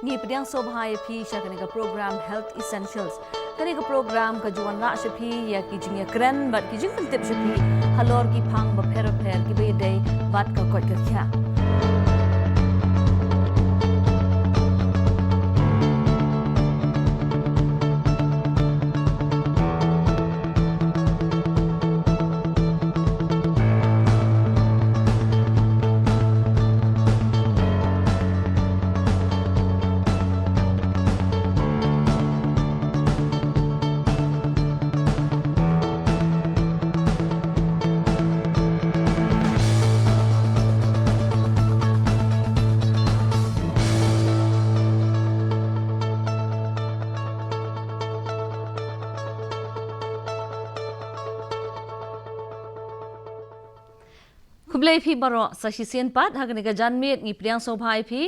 ngi pediang sobhai phi shakani ka program Health Essentials. Kani ka program ka juan la shaphi ya ki jingya kren bat ki jing tip shaphi halor ki phang ba pher ki be day bat ka kot ka kya. Kublai phi baro sasisian pat hagani ka janmit ngi priang sobhai phi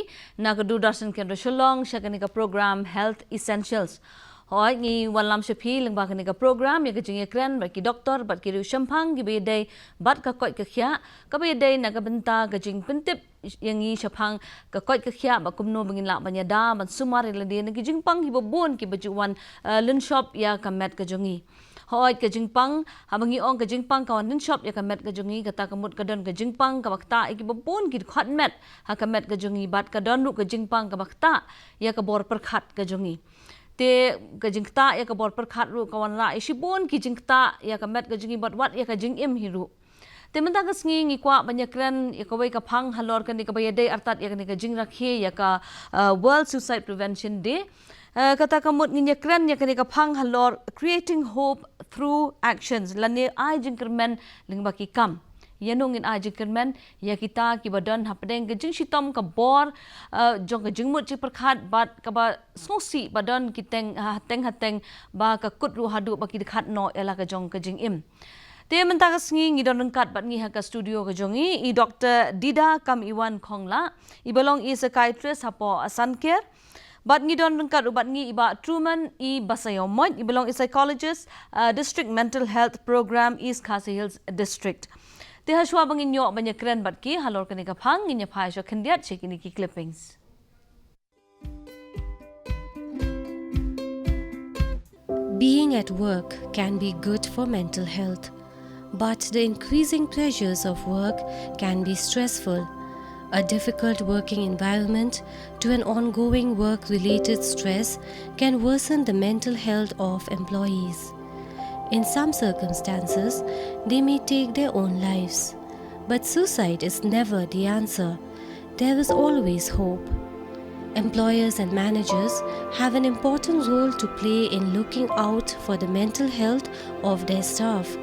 nagadu darshan kendra shillong shagani ka program Health Essentials. Hoi ngi walam shaphi lengba kani ka program ya kajing ekran bat ki doktor bat ki shampang gi bedai bat ka koi ka khya ka bedai naga benta kajing pentip yang ngi shaphang ka koi ka khya ba kumno bangin la banya da ban sumar la de ngi jingpang hi bobon ki bajuan lin shop ya kamet ka jongi. Hoi ke jingpang habangi ong ke jingpang kawan nin shop ya kamet ke jongi kata kamut kadon ke jingpang ka bakta iki babon ki khat met ha kamet ke jongi bat ka don ru ke jingpang ka bakta ya ka bor perkhat ke jongi te ke jingta ya ka bor perkhat ru kawan la isibon ki jingta ya kamet ke jongi bat wat ya ka jingim hiru te menta ka sngi ngi kwa banyakran ya ka wai ka phang halor kan ni ka bayade artat ya ka ni ka jing rakhe ya ka World Suicide Prevention Day. Kata kamut nginya keren ya kani kapang halor creating hope through actions lani ai jingkermen lingbaki kam yanungin ai jingkermen ya kita ki badan hapdeng ke jing sitom ka bor jong ke jingmut chi perkhat bat ka ba sosi badan kiteng hateng ba ka kut ru hadu ba ki dekhat no ela ka jong ke jing im te menta ka sngi ngi don rengkat bat ngi ha ka studio ka jongi I Dr. Dida Kam Iwan Khongla I belong I psychiatrist hapo Asancare. Bat ngi don rengkat ubat ngi iba Truman I Basayomot I belong I psychologist district mental health program East Khasi Hills district. Te haswa bangin yo banya keren bat ki halor kani ka phang ngi nya phai sho khendiat chekini ki clippings. Being at work can be good for mental health, but the increasing pressures of work can be stressful. A difficult working environment to an ongoing work-related stress can worsen the mental health of employees. In some circumstances, they may take their own lives. But suicide is never the answer. There is always hope. Employers and managers have an important role to play in looking out for the mental health of their staff.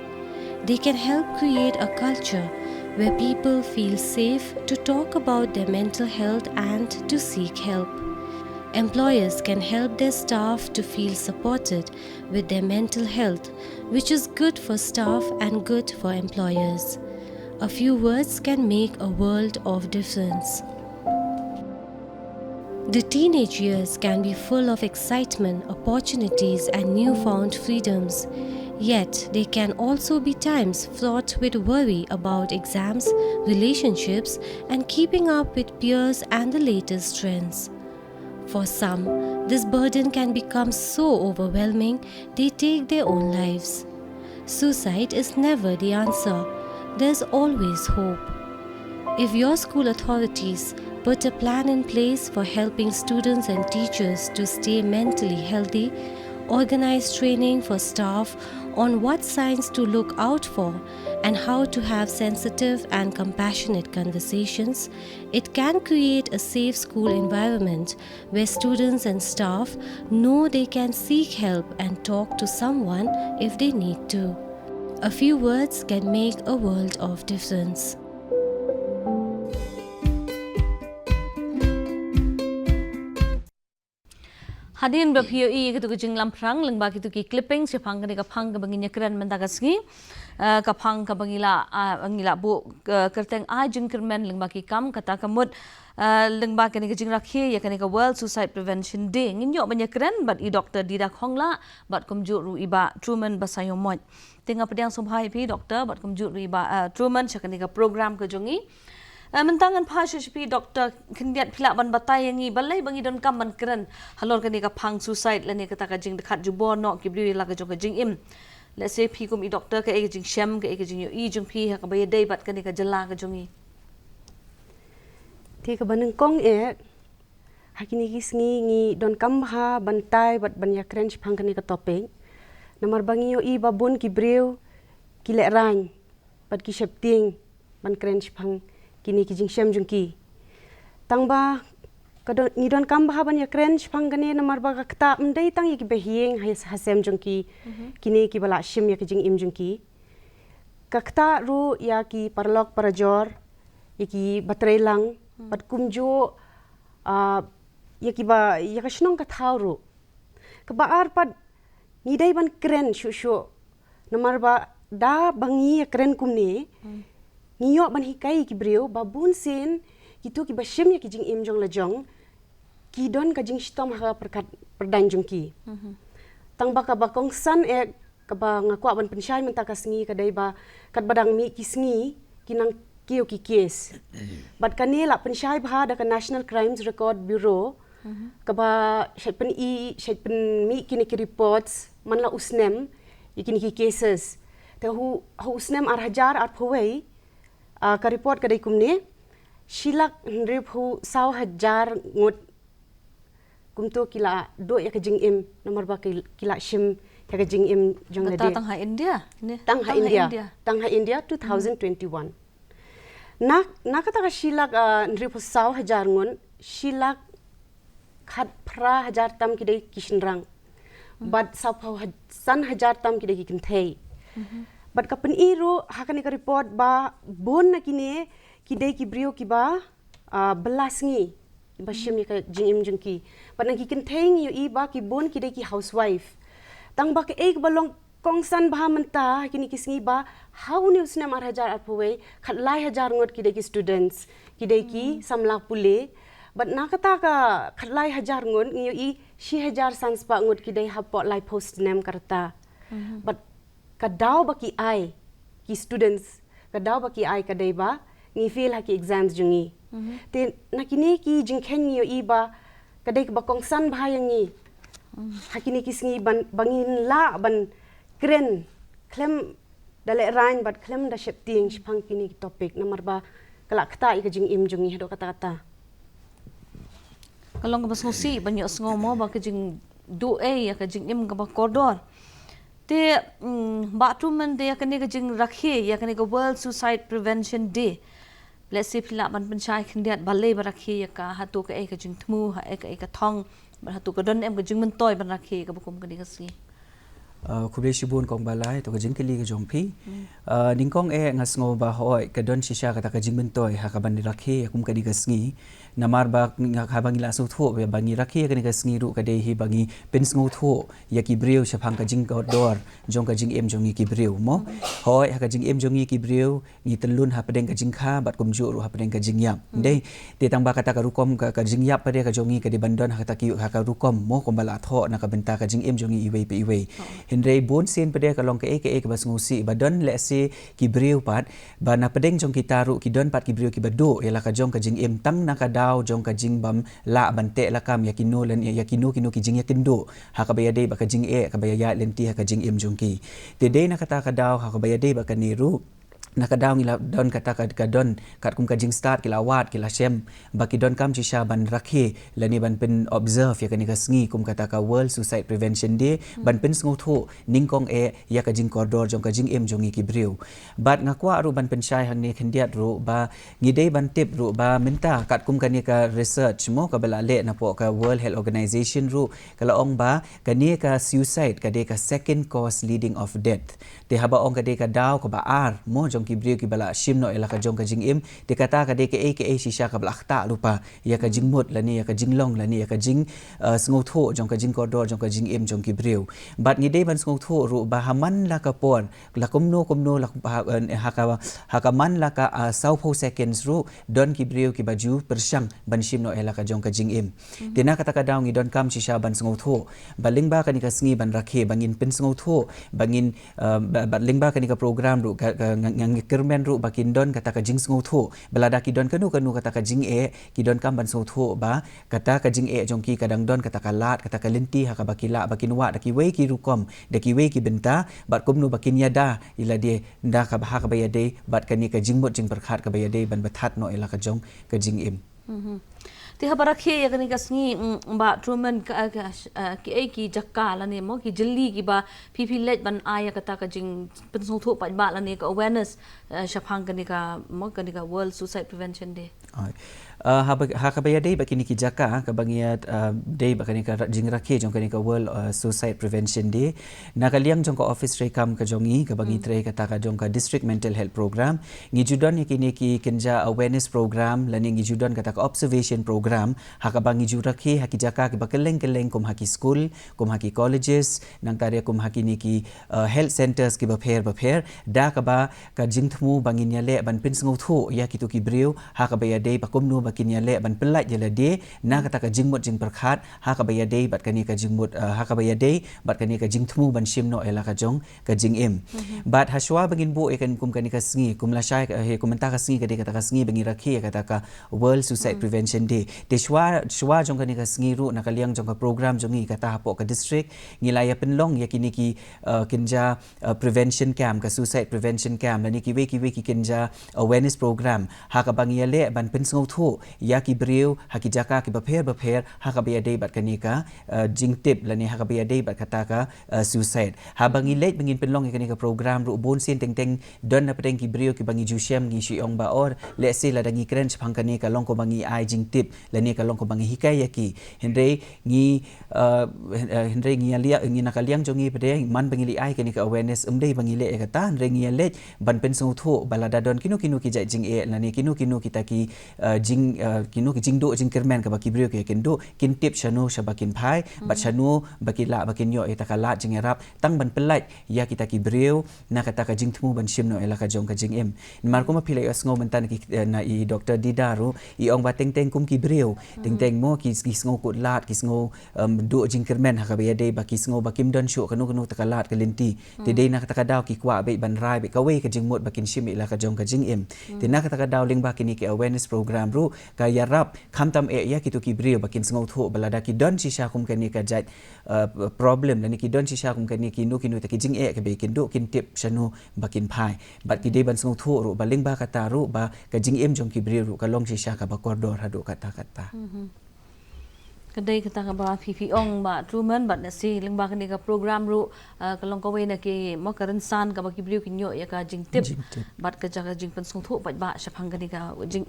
They can help create a culture where people feel safe to talk about their mental health and to seek help. Employers can help their staff to feel supported with their mental health, which is good for staff and good for employers. A few words can make a world of difference. The teenage years can be full of excitement, opportunities, and newfound freedoms. Yet, they can also be times fraught with worry about exams, relationships, and keeping up with peers and the latest trends. For some, this burden can become so overwhelming they take their own lives. Suicide is never the answer. There's always hope. If your school authorities put a plan in place for helping students and teachers to stay mentally healthy, organize training for staff on what signs to look out for and how to have sensitive and compassionate conversations, it can create a safe school environment where students and staff know they can seek help and talk to someone if they need to. A few words can make a world of difference. Hadin BPOE kitu kujing lamprang lengba kitu ki clipping sepang kani kapang kabanginya keren mentagasngi kapang kabangila angila bu kerteng ajing kermen lengba ki kam kata kamut lengba kani kujing rakhi ya kani ka World Suicide Prevention Day nginyo banyak keren bat I Dr. Dida Khongla bat kumju ru iba Truman Basayomot tengah pediang sobhai pi doktor bat kumju ru iba Truman sakani ka program ke jongi mentangan pasha shpi doktor kendiat pila ban batai yangi balai bangi don kam ban keren halor kani ka phang suicide lani kata ka jing dekhat jubo no kibri la ka jong ka jing im let's say phi kum I doctor ka e jing shem ka e jing yo I jong phi ha ka bay dei bat kani ka jala ka jongi ti ka baneng kong hakini kisngi ngi don kambha bantai bat banya krench phangkani ka topeng namar bangi yo I babun ki breu ki le rang bat ki shepting ban krench phang kini ki jing shem jungki tangba kadon ngi don kambha banya krench phangkani namar ba ka kta mdei tang ki behieng hasem jungki kini ki bala shim ya ki jing im jungki kakta ru ya ki parlok parajor ki batrelang bat kumjo ya ka shnong ka thawru ka baar pad ngidai ban kren shu namar ba da bangi ya kren kumne ngiyo ban hikai ki breu babun sen kitu ki bashim ya ki jing im jong la jong ki don ka jing stom ha perkat perdan jong ki tang ba ka ba kong san ka ba ngakwa ban pensyai menta ka sngi ka dai ba kat badang mi ki sngi kinang kiyo ki case bat kanela pensyai bha da ka National Crimes Record Bureau kaba shetpen mi kini ki reports manla usnem ikini ki cases te hu usnem ar hajar ar phowei ka report kadai kumne shilak nrip hu 100,000 ngot kumto kila do ya ka jing im nomor ba kila shim ya ka jing im jong lade tang ha India ni tang ha India 2021 nak kata ka shilak nrip hu 100,000 ngon shilak khat pra hajar tam ki dei kishnrang bad sapau san hajar tam ki dei ki kinthei bad ka pen iru hakani ka report ba bon na kine ki dei ki brio ki ba belasngi ba shim ka jingim jingki bad na ki kinthei ngi I ba ki bon ki dei ki housewife tang ba ke ek balong kong san ba menta kini kisngi ba how ni usne mar hajar apwe khat lai hajar ngot ki dei ki students ki dei ki samla pule but nakata ka khatlai hajar ngon ngiyo I 6,000 sanspa ngot ki dai hapo lai post nem karta but kadaw ba ki ai ki students kadaw ba ki ai ka dai ba ngi fail ha ki exams jungi te nakini ki jingkhen ngiyo I ba kadai ka ba kong san ba yang ngi hakini kisngi bangin la ban kren klem dale rain but klem da shepting shpang kini topic namar ba kala kata I ka jing im jungi hado kata-kata kalong ka basngusi banyo sngomo ba ka jing du ya ka jing im ka ba koridor te bathroom man de ka ni ka jing rakhe ya ka ni ka World Suicide Prevention Day let's say pila ban panchai khindiat balai ba rakhe ya ka hatu ka ka jing thmu ha ka thong ba hatu ka don em ka jing man toy ban rakhe ka bukum ka ni ka si kublai shibun kong balai to ka jing kili ka jongpi ningkong ngas ngo ba hoi ka don shisha ka ta ka jing man toy ha ka ban rakhe kum ka ni ka sngi namar ba habang ila so tho be bangi rakhe ka ni ka sngi ru ka dei hi bangi pen sngo tho ya ki breu shapang ka jing ka dor jong ka jing em jongi ki breu mo hoi ha ka jing em jongi ki breu ni telun ha pedeng ka jing kha bat kum ju ru ha pedeng ka jing yap dei te tang ba kata ka rukom ka jing yap pade ka jongi ka di bandon ha ta ki ha ka rukom mo kom bala tho na ka benta ka jing em jongi iwei pe iwei henrei bon sen pade ka long ka bas ngusi ba don le se ki breu pat ba na pedeng jong ki taru ki don pat ki breu ki bado ela ka jong ka jing em tang na ka daw jong ka jing bam la bante la kam yakino len yakino kino ki jing yakindo ha ka bayade ba ka jing ka bayaya lenti ha ka jing em jong ki te de na kata ka daw ha ka bayade ba ka niru nakadaw ngila don kata ka don kat kum ka jing start kila wat kila shem baki don kam chisha ban rakhe lani ban pen observe ya kani ka sngi kum kata ka World Suicide Prevention Day ban pen sngo tho ningkong ya ka jing koridor jong ka jing em jongi ki breu bat ngakwa ru ban pen shai hang ne khendiat ru ba ngidei ban tip ru ba minta kat kum kani ka research mo ka bala le na po ka World Health Organization ru kala ong ba kani ka suicide ka de ka second cause leading of death te haba ong ka de ka daw ka ba ar mo ki brio ki bala shimno ela ka jong ka jing im te kata ka de ke shisha ka bala khta lupa ya ka jing mut lani ya ka jing long lani ya ka jing sngo tho jong ka jing koridor jong ka jing im jong ki brio bat ni de ban sngo tho ru ba haman la ka por la komno la ha ka man la ka sau pho seconds ru don ki brio ki baju persyang ban shimno ela ka jong ka jing im te na kata ka daw ngi don kam shisha ban sngo tho baling ba ka ni ka sngi ban rakhe bangin pen sngo tho bangin baling ba ka ni ka program ru kermen ru bakin don kata ka jing sngo tho belada ki don kanu kata ka jing ki don kam ban so tho ba kata ka jing jongki kadang don kata ka lat kata ka linti ha ka bakila bakin wa daki we ki rukom daki we ki benta bat kumnu bakin yada ila dia nda ka ha ka bayade bat kani ka jing mot jing perkhat ka bayade ban bathat no ila ka jong ka jing im ti habara khe ya kani kasni ba truman ki jakka la ne mo ki jilli ki ba phi let ban aya kata ka jing pen so tho pa ba la ne ka awareness shaphang kani ka mo kani ka world suicide prevention day ha ka bayade bakini ki jaka ka bangiat day bakani ka jing rakhe jong kani ka world suicide prevention day nakaliang jong ka office rekam ka jongi ka bangi tre kata ka jong ka district mental health program ngi judon kini ki kenja awareness program lani ngi judon kata ka observation program ha ka bangi ju rakhe ha ki jaka ki bakeleng kum ha ki school kum ha ki colleges nang tarya kum ha ki ki health centers ki ba pher da ka ba ka jing thmu bangin ya le ban pin sngo tho ya ki to ki breu ha ka bayade bakum nu bakin ya le ban pelat je la de na kata ka jingmut jing perkhat ha ka bayade bat kani ka jingmut ha ka bayade bat kani ka jing thmu ban sim no ela ka jong ka jing im bat haswa bangin bu ekan kum kani ka sngi kum la shai he kum ta ka sngi ka de kata ka sngi bangi rakhi kata ka world suicide prevention day de shwa jong kani ka sngi ru na kaliang jong ka program jongi kata hapo ka district ngilaya penlong ya kini ki kinja prevention camp ka suicide prevention camp lani ki we ki kinja awareness program ha ka bangi ya le ban pen sngo tho ya ki breu ha ki jaka ki ba pher ha ka bayade bat kani ka jing tip lani ha ka bayade bat kata ka suicide ha bangi let bangin penlong kani ka program ru bon sin teng don na pateng ki breu ki bangi ju shem ngi shi ong ba or le se la dangi kren phang kani ka long ko bangi ai jing tip lani ka long ko bangi hikai ya ki hendre ngi alia ngi nakaliang jongi pede man bangi li ai kani ka awareness umdei bangi le kata hendre ngi le ban pen sngo tho balada don kinu ki jai jing lani kinu kita ki jing kinu ki jing do jing kermen ka baki brio ke kendo kin tip shanu shabakin phai bat shanu bakila bakin yo eta kala jing erap tang ban pelai ya kita ki brio na kata ka jing thmu ban shim no ela ka jong ka jing em mar ko ma philai asngo mentan ki na i dr didaru i ong ba teng kum ki brio teng mo ki sngo ko lat ki sngo do jing kermen ha ka be de baki sngo bakim don shu kanu ta kalat ka linti te de na kata ka daw ki kwa be ban rai be ka we ka jing mot bakin shim ela ka jong ka jing em te na kata ka daw ling ba kini ki awareness program ru ka yarap khamtam ya kitu ki brio bakin sngo tho balada ki don shisha kum kani ka jat problem lani ki don shisha kum kani ki nu ta ki jing ka be kin do kin tip shanu bakin phai bat ki de ban sngo tho ru baling ba kata ru ba ka jing em jong ki brio ru ka long shisha ka ba kordor hadu kata kadai kata ka ba fifi ong ba truman bat na si lingba kani ka program ru kalong ko we na ki mo karan san ka ba ki brio kinyo ya ka jing tip bat ka jaga jing pen sung tho bat ba shaphang kani ka jing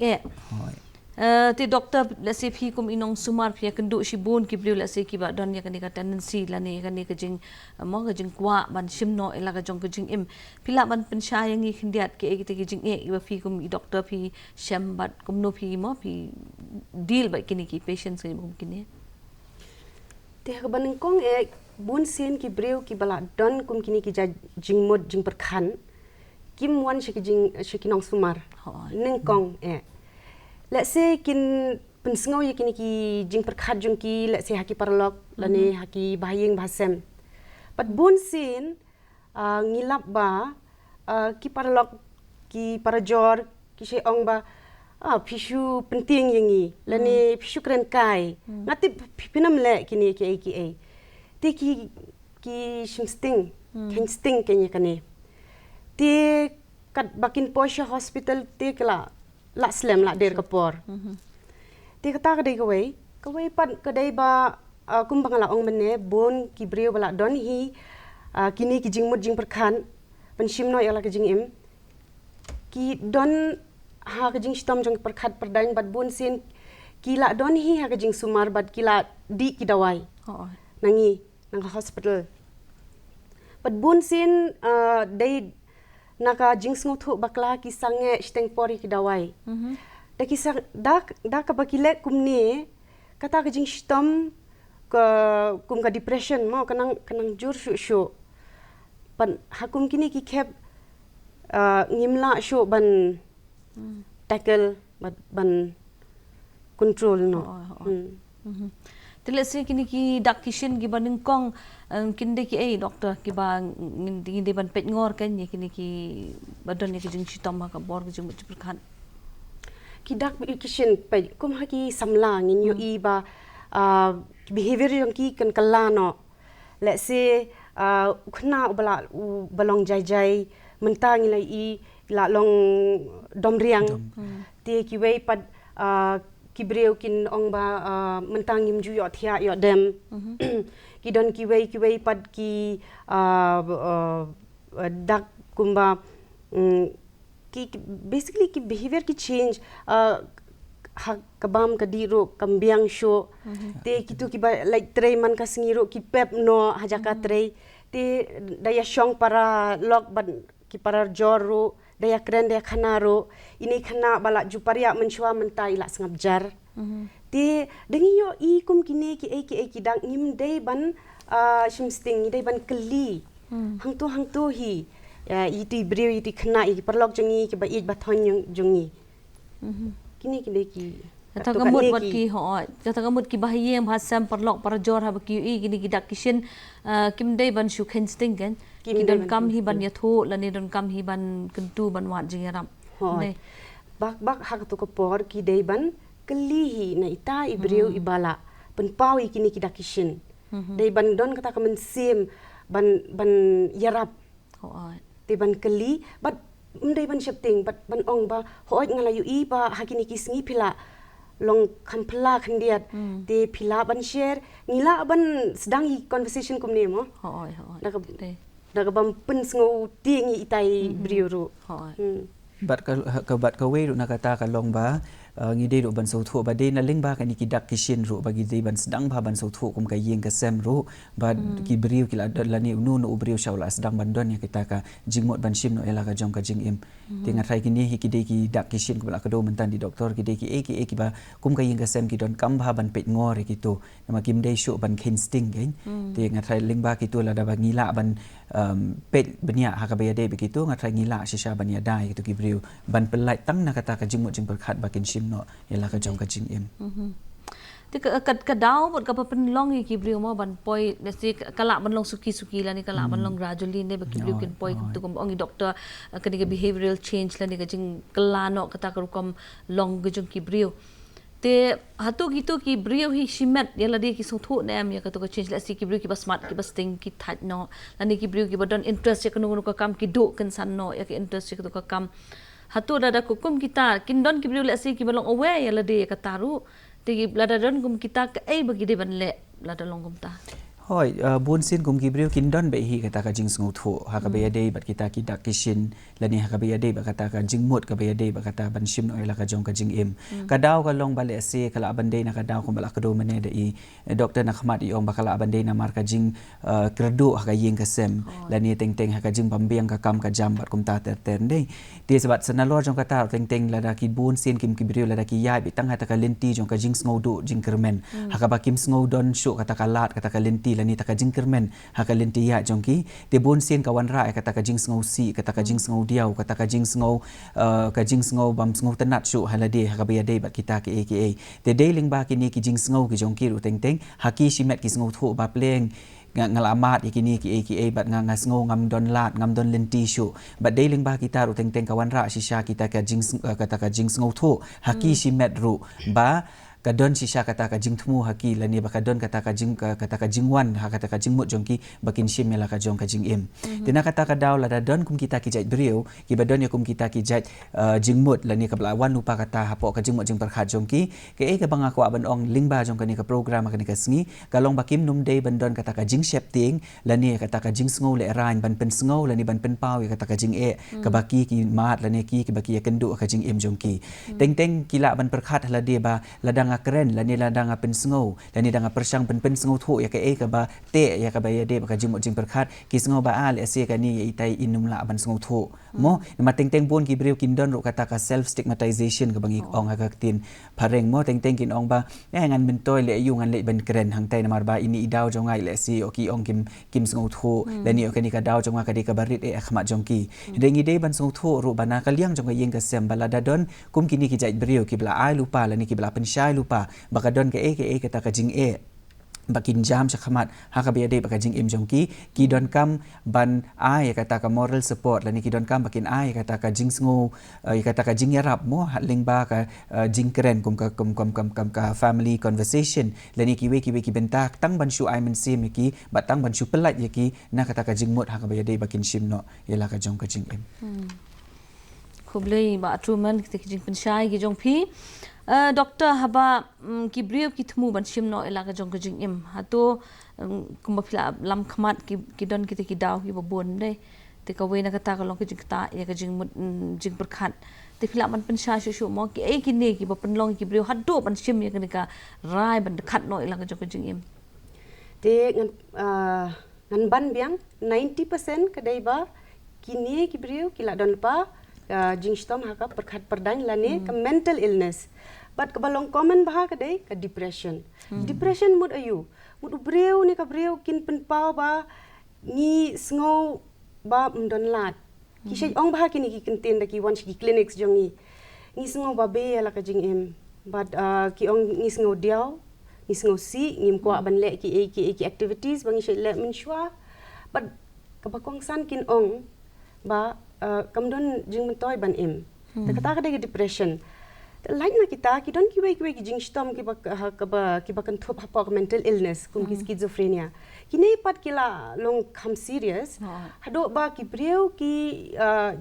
ti doktor la se phi kum inong sumar phia kendu shi bon ki brio la se ki ba don ya kani ka tendency la ne kani ka jing mo ka jing kwa ban shim no ela ka jong ka jing im pila ban pen sha yang i khindiat ke ki jing i ba phi kum i doktor phi sham bat kum no phi mo phi deal ba kini ki patients ki kum kini te ka ban kong bon sen ki brio ki bala don kum kini ki ja jing mod jing perkhan kim wan shi ki nong sumar ning kong let's say kin pensengau ya kini ki jing perkhat jung ki let's say haki parlok lani haki bahayeng bahasem but bon sin ngilap ba ki parlok ki parajor ki she ong ba pishu penting yangi lani pishu keren kai ngati pinam le kini ki ti ki shimsting kingsting kenya kani ti kat bakin Posha hospital ti kala la slam la der kapor ti kata kadai kawai pan kadai ba kumbang la ong mene bon ki brio bala don hi kini ki jing mut jing perkhan pensim no yala ki jing im ki don ha ki jing stom jong perkhat perdain bat bon sin ki la don hi ha ki jing sumar bat ki la di ki dawai nangi nang hospital bat bon sin dai naka jing sngu thu bakla ki sange steng pori ki dawai da ki sang da ka bakile kumni kata ka jing stom ka kum ka depression mo kanang jur shu pan hakum kini ki khep ngimla shu ban tackle ban control no Tila si kini ki dak kishin ki ban kong kinde ki doktor ki ba ngin ban pet ngor kan ye kini ki badon ye ki jing chitom ka bor ki jing berkan. Kidak kishin pe kum haki samlang in yo iba behavior yang ki kan kalano. Let's say kena balong jai mentang ila i la long dom riang te ki wei pad ki breu kin ong ba mentang im ju yo thia yo dem ki don ki wei pad ki dak kumba ki basically ki behavior ki change kabam kadiro kambiang show te kitu ki ba like tray man ka singiro ki pep no hajaka tray te daya syong para lok ban ki para joro daya kren daya khanaro ini khana bala juparia menchua mentai la sangap jar te dengi yo i kum kine ki ki dang ngim dei ban shimsting dei ban kli hang tu hi iti breu iti khana i perlok jongi ki ba i bathon jongi kini ki kata gamut buat ki kata gamut ki bahayem hasam perlok para jor ha ki kini ki dak kishin kim dei ban shu khen sting kan ki don kam hi ban yatho lani don kam hi ban kentu ban wat jingaram ne bak hak tu ko por ki dei ban kli hi na ita ibreu ibala pen pau kini ki dak kishin dei ban don kata kamen sim ban yarap te ban kli bat dei ban shapting ban ong ba hoi ngalayu i ba hakini ki sngi phila long khampla khandiat te phila ban share ngila ban sedang i conversation kumne mo daga bam pen sngo tingi itai briuru bat ka wei ru nakata ka long ba ngide ru ban so thu ba de na ling ba ka ni ki dak kishin ru bagi de ban sedang ba ban so thu kum ka yeng ka sem ru ba ki briu ki la ni nu no briu shaula sedang ban don ya kita ka jingmot ban shim no ela ka jong ka jing im te ngat rai ki ni ki de ki dak kishin ku la ka do mentan di doktor ki de ki ba kum ka yeng ka sem ki don kam ba ban pet ngor ki to nama kim de shu ban khin sting gen te ngat rai ling ba ki to la da ba ngila ban pet benya ha ka ba de begitu ngat rai ngila shisha ban ya dai ki to ki briu ban pelai tang na kata ka jingmot jing berkhat ba kin shim no ialah ka jong ka jing im te ka daw bot ka papen long ki briu mo ban poi nasi kala ban long suki la ni kala ban long gradually ne ba ki briu kin poi tu kom ongi doctor kani ka behavioral change la ni ka jing kala no kata ka kom long ga jong ki briu te hatu gitu ki briu hi shimet yala di ki so thu nem ya ka to ka change la si ki briu ki ba smart ki ba sting ki that no la ni ki briu ki ba don interest ya kanu ka kam ki do kan san no ya ki interest ya ka to ka kam hatu dada kukum kita kindon ki briu la si ki balong aware ya la de ka taru ti lada don kum kita ka bagi de ban le lada long kum ta hoi bon sin kum ki briu kindon be hi kata ka jing sngu thu ha ka be de bat kita ki dak kishin lani ha ka be de ba kata ka jing mot ka be de ba kata ban shim no ela ka jong ka jing im ka daw ka long bale se kala ban de na ka daw kum bala ka do mane de i doktor na khmat i ong ba kala ban de na mar ka jing kredo ha ka yeng ka sem lani teng teng ha ka jing pambiang ka kam ka jam bat kum ta ter ter de ti sabat sanalor jong ka ta teng teng lada ki bon sin kim ki briu lada ki yai bi tang ha ta ka lenti jong ka jing sngo do jing kermen ha ka ba kim sngo don shu kata ka lat kata ka lenti lani taka jing kermen haka lenti ya jongki te bon sen kawan ra kata ka jing sngo si kata ka jing sngo diau kata ka jing sngo bam sngo tenat shu halade haka be de ba kita ke te deling ba ki ni ki jing sngo ki jongki ru teng teng haki shimet ki sngo thu ba pleng ngalamat ikini ki bat nga sngo ngam don lat ngam don lenti shu bat deling ba kita ru teng teng kawan ra shisha kita ka jing kata ka jing sngo thu haki shimet ru ba kadon shisha kata ka jing thmu haki lani ba kadon kata ka jing wan ha kata ka jing mut jongki bakin shim mela ka jong ka jing im tina kata ka daw la don kum kita ki jait brio ki badon ya kum kita ki jait jing mut lani ka blawan lupa kata hapo ka jing mut jing perkhat jongki ke ka banga ko ban ong lingba jong ka ni ka program ka ni ka sngi kalong bakim num dei ban don kata ka jing shapting lani kata ka jing sngo le rain ban pen sngo lani ban pen pau kata ka jing ka baki ki mat lani ki baki ya kendu ka jing im jongki teng teng kila ban perkhat hala de ba ladang keren lani ladang pen sngo lani dang persang pen sngo thu ya ka ba te ya ka ba ya de ba ka jing mot jing perkhat ki sngo ba al ase ka ni ya itai inum la ban sngo thu mo ma teng teng bon ki briu kin don ro kata ka self stigmatization ka bangi ong ha ka tin pareng mo teng teng kin ong ba ngan men toy le yu ngan le ban keren hang tai na mar ba ini idaw jongai le si oki ong kim sngo thu lani ka ni ka daw jonga ka de ka barit khmat jongki dengi de ban sngo thu ro bana ka liang jonga yeng ka sem balada don kum kini ki jait briu ki bla ai lupa lani ki bla pen shai lupa baka don ke kata ka jing bakin jam syakamat hakabiyade bakajing im jongki ki don kam ban ai kata ka moral support lani ki don kam bakin ai kata ka jing sngo kata ka jing yarap mo hatling ba ka jing keren kum ka family conversation lani ki we ki bentak tang ban shu ai men sim ki batang ban shu pelat ki na kata ka jing mot hakabiyade bakin shim no yela ka jong ka jing im Kublai ba truman kita kijing pensyai ki jong pi doktor haba ki brief ki thmu ban shim no ela ka jong ka jing im hato kumba phila lam khamat ki don kita ki daw ki babon dei te ka we na kata ka long ki jing ta ya ka jing jing perkhat te phila man pensyai shu mo ki ai ki ne ki ba penlong ki brief hado ban shim ya ka rai ban khat no ela ka jong ka jing im te ngan ban biang 90% kadai ba kini ki briu kila don pa jing stom haka perkhat perdan lani ka mental illness but kabalong common bah kadai ka depression depression mud ayu mud briu ni ka briu kin pen pau ba ni sngo ba mdon lat ki shay ong bah kini ki kintin da ki wan ki clinics jongi ni sngo ba be ala ka jing im but ki ong ni sngo diaw ni sngo si ngim kwa ban le ki activities bangi shay le min shwa but kabakong san kin ong ba kamdon jing mentoy ban im kata kada depression like na kita don ki jing stom ki kan thup hapa mental illness kum ki schizophrenia kini pat kila long kham serious hado ba ki breu ki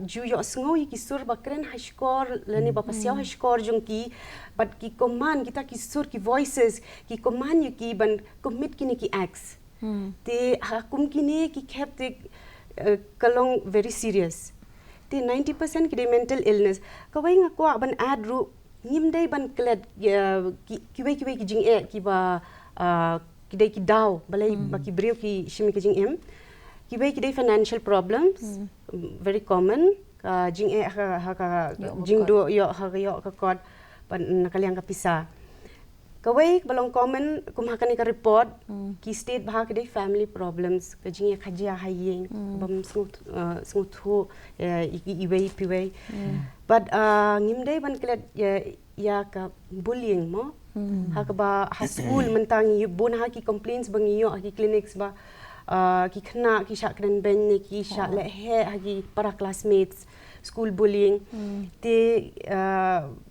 ju yo sngo ki sur ba kren hashkor lani ba pasiaw hashkor jung ki but ki command kita ki sur ki voices ki command ki ban commit kini ki acts te hakum kini ki kept kalong very serious te 90% ki mental illness kawai nga kwa ban adru ngim dai ban kled ki jing ki ba ki dai ki daw balai ba ki breu ki shimi ki jing em ki dai financial problems very common jing ha jing do yo ha yo ka kod ban nakaliang ka pisa kawai balong common kumhakan ka report ki state bah ka dai family problems ka jing khajia haying bam smooth ho iwei piwei but ngim dai ban klet ya ka bullying mo ha ka ba ha school mentang yu bon ha ki complaints bang yo ki clinics ba ki khna ki sha kren ben ne ki sha le he ha ki para classmates school bullying te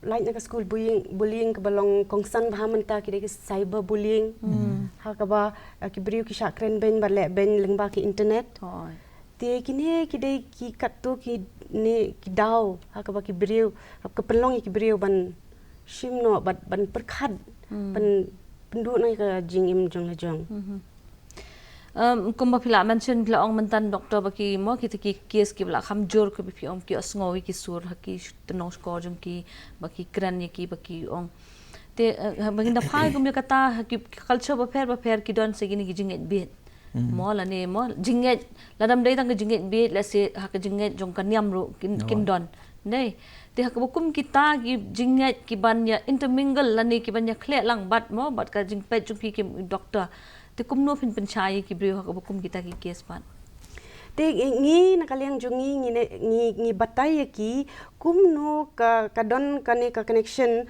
like na school bullying ka balong kongsan bah menta ki cyber bullying ha ka ba ki briu ki sha kren ben ba le ben lengba ki internet te kini ki dai ki katto ki ne ki daw ha ka ba ki briu ka pelong ki briu ban shimno ban perkhat ban pendu na ka jingim jong la jong kumba phila mention phila ong mentan doktor baki mo kita ki case ki bla kham jor ko bi ong ki asngowi ki sur haki tnong ko jong ki baki kran ye ki baki ong te bangin da phai gum kata ki culture ba pher ki don se gini ki jinget bit mo la ne mo jinget la dam dai tang ki jinget bit la se hak jinget jong kan yam ru kin don nei te hak bukum kita ki jinget ki ban ya intermingle la ne ki ban ya khle lang bat mo bat ka jing pe jung ki doctor te kumno pin penchai ki brio ka bukum kita ki case pan te ngi nakaliang jungi ngi batai ki kumno ka don kane ka connection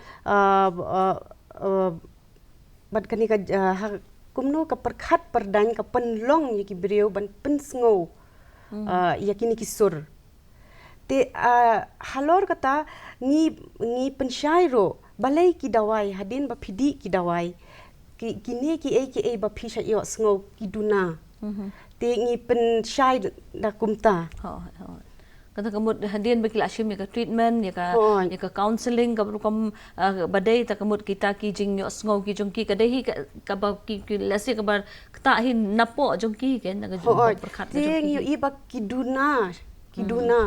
bat kane ka kumno ka perkhat perdan ka penlong ki brio ban pensngo yakini ki sur te halor kata ngi penchai ro balai ki dawai hadin ba phidi ki dawai kini ki ba phisha yo sngo ki duna te ngi pen shai da kumta kata kamut hadin bakila shim ya ka treatment ya ka counseling ka kam badai ta kamut kita ki jing yo sngo ki jong ki kadai ka ba ki lase ka ba ta hin napo jong ki ken na jong perkhat te ngi i ba ki duna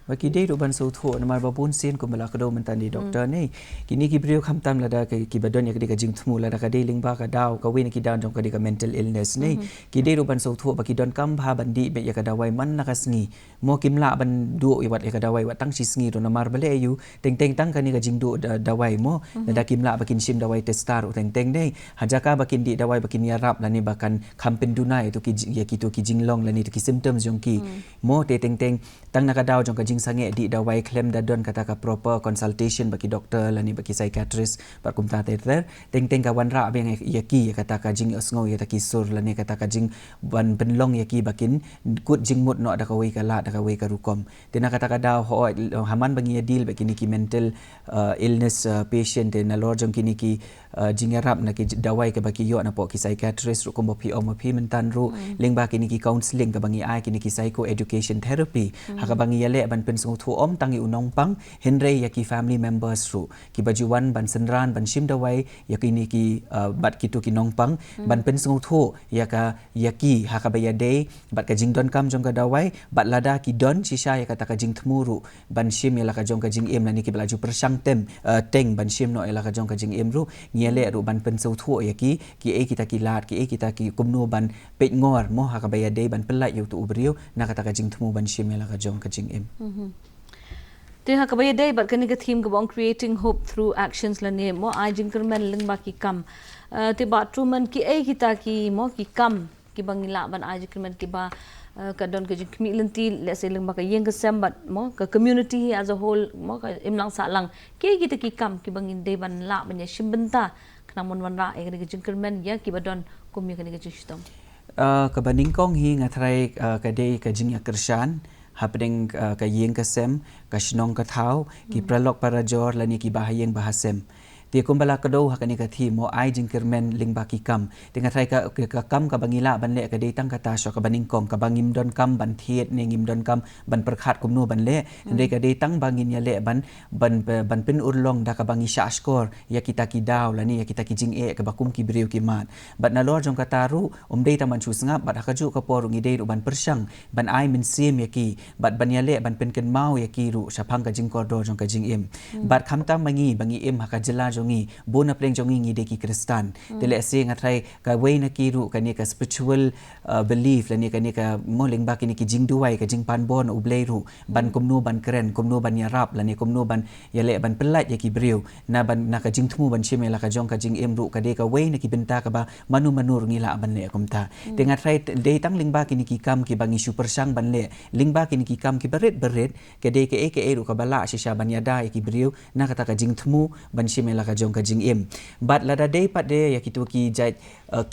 bagi dia do ban so tho na mar babun sen ko mala kado mentan di doktor ni kini ki brio kham tam lada ki badon ya ki ka jing thmu lada ka de ling ba ka daw ka wen ki down jong ka mental illness ni ki de do ban so tho ba ki don kam bha bandi be ya ka dawai man na ka sngi mo kim la ban du i wat ya ka dawai wat tang si sngi do na mar bale yu teng tang ka ni ka jing do dawai mo na kim la ba kin sim dawai testar teng dei hajaka ba kin di dawai ba kin ya rap la ni ba kan kham pen dunai to ki ya ki to ki jing long la ni to ki symptoms jong ki mo te teng tang na ka daw jong ka jing sange di dawai claim dadon kata ka proper consultation bagi doktor lani bagi psychiatrist bar kumta ter teng ka wan ra beng yaki kata ka jing osngo ya taki sur lani kata ka jing ban benlong yaki bakin kut jing mut no da ka wei ka la da ka wei ka rukom tena kata ka daw ho haman bangi deal bagi ki mental illness patient na lor jong kini ki jingarap na ki dawai ka bagi yo na po ki psychiatrist ru kombo pi omopi mentan ru lingba kini ki counseling ka bangi ai kini ki psycho education therapy haka bangi yale ban pen sungu thu om tangi unong pang henre ya ki family members ru ki bajuwan ban senran ban shim dawai ya kini ki bat kitu ki nong pang ban pen sungu thu ya ka yaki haka baya day bat ka jing don kam jong ka dawai bat lada ki don shisha ya kata ka jing thmuru ban shim ya la ka jong ka jing em na ni ki belaju persang teng ban shim no ya la ka jong ka jing em ru ngiale ru ban pen sungu thu ya ki kita ki lat ki kita ki kumno ban pet ngor mo haka baya day ban pelai yu tu ubrio na kata ka jing thmu ban shim la ka jong ka jing em te ha ka bay day bat kani ka theme ka bong creating hope through actions la ne mo ai jing kermen ling ba ki kam te ba truman ki ai kita ki mo ki kam ki bangila ban ai jing kermen ki ba ka don ka jing community let's say ling ba ka yeng ka sem bat mo ka community as a whole mo ka imlang sa lang ki kita ki kam ki bangin day ban la ban ya shim benta namun wan ra ai ka jing kermen ya ki ba don kum ya ka jing shtom ka baningkong hi ngatrai ka day ka jing ya kershan happening ka yeng ka sem ka shnong ka thau ki pralok parajor lani ki bahayeng bahasem ti kumbala kado hakani ka thi mo ai jing kermen lingba ki kam tinga thai ka kam ka bangila ban le ka dei tang kata so ka baningkong ka bangim don kam ban thiet ne ngim don kam ban perkhat kumno ban le ndei ka dei tang bangin ya le ban pin urlong da ka bangi sha skor ya kita ki daw lani ya kita ki jing e ka bakum ki breu ki mat bat na lor jong kata ru dei taman chu sngap bat hakaju ka por ngi dei ru ban persang ban ai min sim ya ki bat ban ya le ban pen ken mau ya ki ru sapang ka jing kor do jong ka jing em bat kham tam bangi em haka jela jongi bona pleng jongi ngi de ki kristan tele se ngatrai ka wei na ki ru ka ni ka spiritual belief la ni ka moling ba ki ni ki jing duai ka jing pan bon ublei ru ban kumnu ban kren kumnu ban yarap la ni kumnu ban yale ban pelat ya ki breu na ban na ka jing thmu ban shime la ka jong ka jing em ru ka de ka wei na ki benta ka ba manu ngi la ban le kumta te ngatrai de tang ling ba ki ni ki kam ki bangi super sang ban le ling ba ki ni ki kam ki beret ke de ke ru ka bala shisha ban yada ya ki breu na kata ka jing thmu ban shime la ka jong ka jing em bat lada day pat de ya kitu ki jait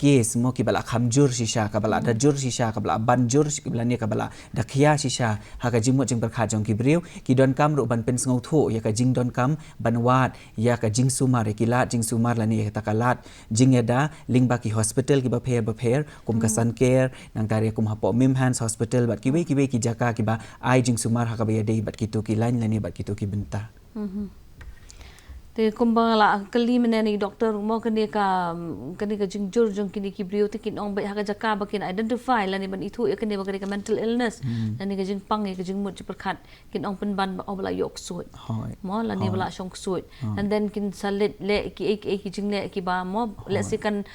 case mo ki bala khamjur shisha ka bala da jur shisha ka bala banjur bala ni ka bala da khia shisha ha ka jing mo jing berkha jong ki breu ki don kam ru ban pen ngau tho ya ka jing don kam ban wat ya ka jing sumar ki lat jing sumar la ni ka kalat jing yada ling ba ki hospital ki ba pher kum ka sun care nang tare kum ha po mim hands hospital bat ki we ki jaka ki ba ai jing sumar ha ka ba ya day bat kitu ki lain la ni bat kitu ki benta te kumbang la kali menani doktor mo kani ka jing jur jong kini ki brio te kin ong ba ha jaka ba kin identify la ni ban itu ya kani ba ka mental illness la ni ka jing pang ka jing mut perkhat kin ong pen ban ba bala yok suit mo la ni bala shong suit and then kin salit le ki jing le ki ba mo let's say kan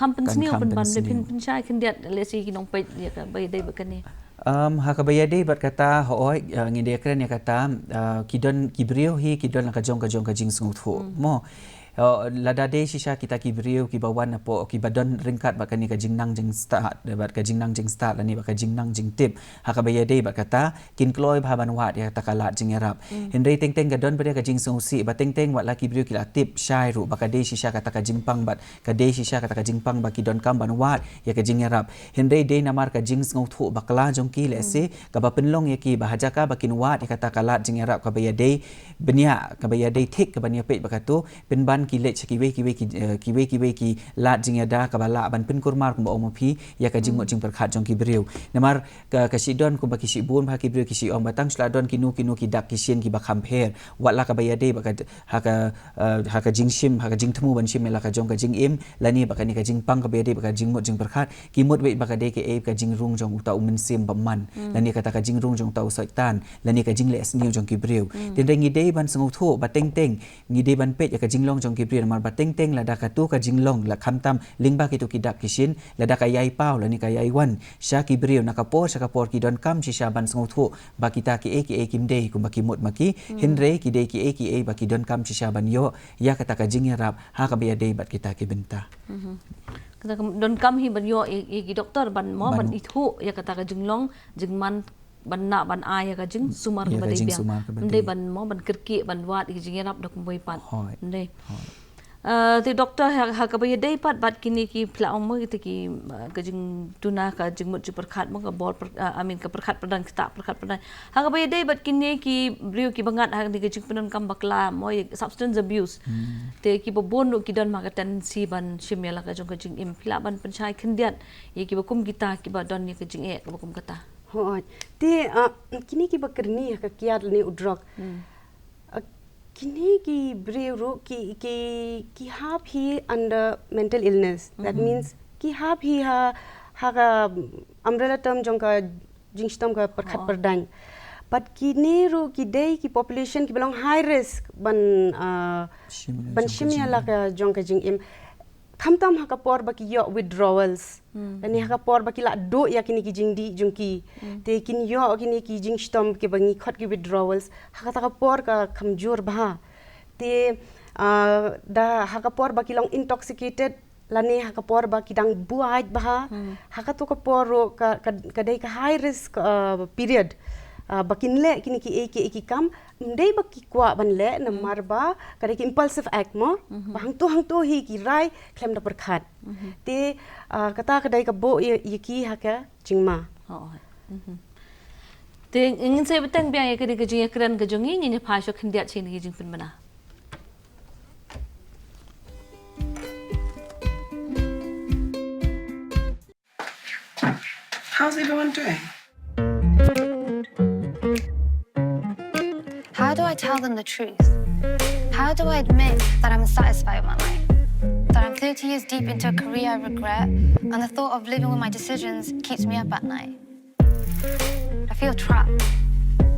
companies ni pen ban le pin shai kin dia let's say kin ong pa ya ka ba dai ba kani hakabayade berkata hooi ngide keren ya kata kidon kibrio hi kidon la ka jong ka jing sungu thu mo lada de shisha kita ki brio ki bawan apo ki badon ringkat bakani ka jingnang jing start bat ka jingnang jing start lani baka jingnang jing tip hakabaya de bakata kin kloi bhaban wat ya takalat jing arab hindai teng teng gadon bade ka jing sungsi ba teng teng wat la ki brio ki la tip shai ru baka de shisha kata ka jingpang bat ka de shisha kata ka jingpang baki don kam ban wat ya ka jing arab hindai de namar ka jing sung thu bakla jong ki le se ka ba penlong ya ki bahaja ka bakin wat ya kata kalat jing arab ka baya de benya ka baya de thik ka banya pet bakatu penban ki le kiwe ki lat jing ada ka bala ban pin kurmar ko mo phi ya ka jing mo jing perkhat jong ki breu namar ka sidon ko ba ki si bun ba ki breu ki si ong batang sladon ki nu ki dak ki sien ki ba khamper wat la ka ba yade ba ka ha ka jing shim ha ka jing thmu ban shim la ka jong ka jing im lani ba ka ni ka jing pang ka ba yade ba ka jing mo jing perkhat ki mot we ba ka de ke e ka jing rung jong uta umen sim ba man lani ka ta ka jing rung jong ta usaitan lani ka jing le sniu jong ki breu tin rengi de ban sangu tho ba teng teng ngi de ban pet ya ka jing long jong ki breu mar ba teng teng la da ka tu ka jing long la kham tam ling ba ki tu ki dak ki shin la da ka yai pau la ni ka yai wan sha ki breu na ka por ki don kam chi sha ban sangu tho ba ki ta ki e kim de ku ba ki mot ma ki hin re ki de ki e ba ki don kam chi sha ban yo ya ka ta ka jing rap ha ka be de bat kita ki benta kata don kam hi ban yo ki doktor ban mo ban itu ya kata ka jinglong jingman ban na ban ai ka jing sumar Ya ka ka badai jing biang sumar ka badai. ndai ban mo ban kirki ban wat ki jing rap dok boy pat Hoi. ndai ti doktor ha ka bay dai pat bat kini ki plaong mo ki ka jing tuna ka jing mut perkhat mo ka bor amin ka perkhat pradan kita perkhat pradan ha ka bay dai bat kini ki brio ki bangat ha ni ka jing penon kam bakla mo substance abuse te ki bo bon ki dan ma ka tendency ban shimela ka jong ka jing im pla ban penchai khendiat ye ki bakum kita ki ba don ni ka jing ka bakum kata Hoi. Te kini ki bakerni ka kiat ni udrok. Kini ki breu ki have he under mental illness. That means ki have he ha ka umbrella term jong ka jingstom ka perkhat perdang. But kini ru ki day ki population ki belong high risk ban shimya la ka jong ka jing im. Tam ha ka por ba ki yo withdrawals. Dan ha ka por ba ki la do ya kini ki jing di jong ki. Te kin yo kini ki jing stom ki bangi khot ki withdrawals. Ha ka por ka kamjor ba. Te da ha ka por ba ki long intoxicated lani ha ka por ba ki dang buait ba. Ha ka to ka por ka day ka high risk period. Bakin le kini ki kam mdei baki kwa ban le na marba kada ki impulsive act mo hang to hi ki rai klem da perkhat te kata kadai ka bo ki haka jingma te ingin saya betang biang ya ka jing kran ka jong ingin ya phasho khendiat chin ki jing pin bana How's everyone doing? How do I tell them the truth? How do I admit that I'm unsatisfied with my life? That I'm 30 years deep into a career I regret, and the thought of living with my decisions keeps me up at night. I feel trapped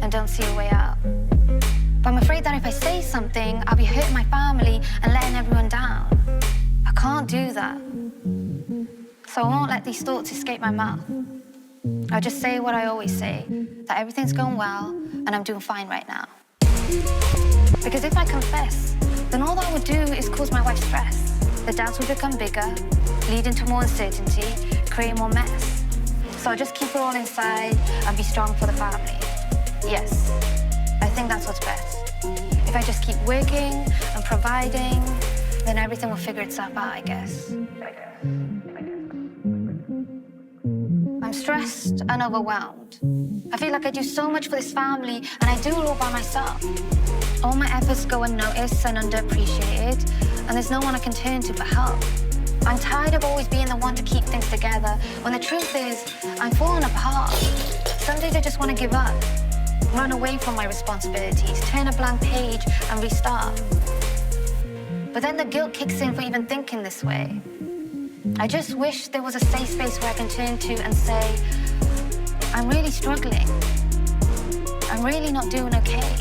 and don't see a way out. But I'm afraid that if I say something, I'll be hurting my family and letting everyone down. I can't do that. So I won't let these thoughts escape my mouth. I'll just say what I always say, that everything's going well and I'm doing fine right now. Because if I confess, then all that would do is cause my wife stress. The doubts will become bigger, leading to more uncertainty, creating more mess. So I'll just keep it all inside and be strong for the family. Yes, I think that's what's best. If I just keep working and providing, then everything will figure itself out, I guess. I'm stressed and overwhelmed. I feel like I do so much for this family and I do it all by myself. All my efforts go unnoticed and underappreciated, and there's no one I can turn to for help. I'm tired of always being the one to keep things together, when the truth is, I'm falling apart. Some days I just want to give up, run away from my responsibilities, turn a blank page and restart. But then the guilt kicks in for even thinking this way. I just wish there was a safe space where I can turn to and say, I'm really struggling. I'm really not doing okay.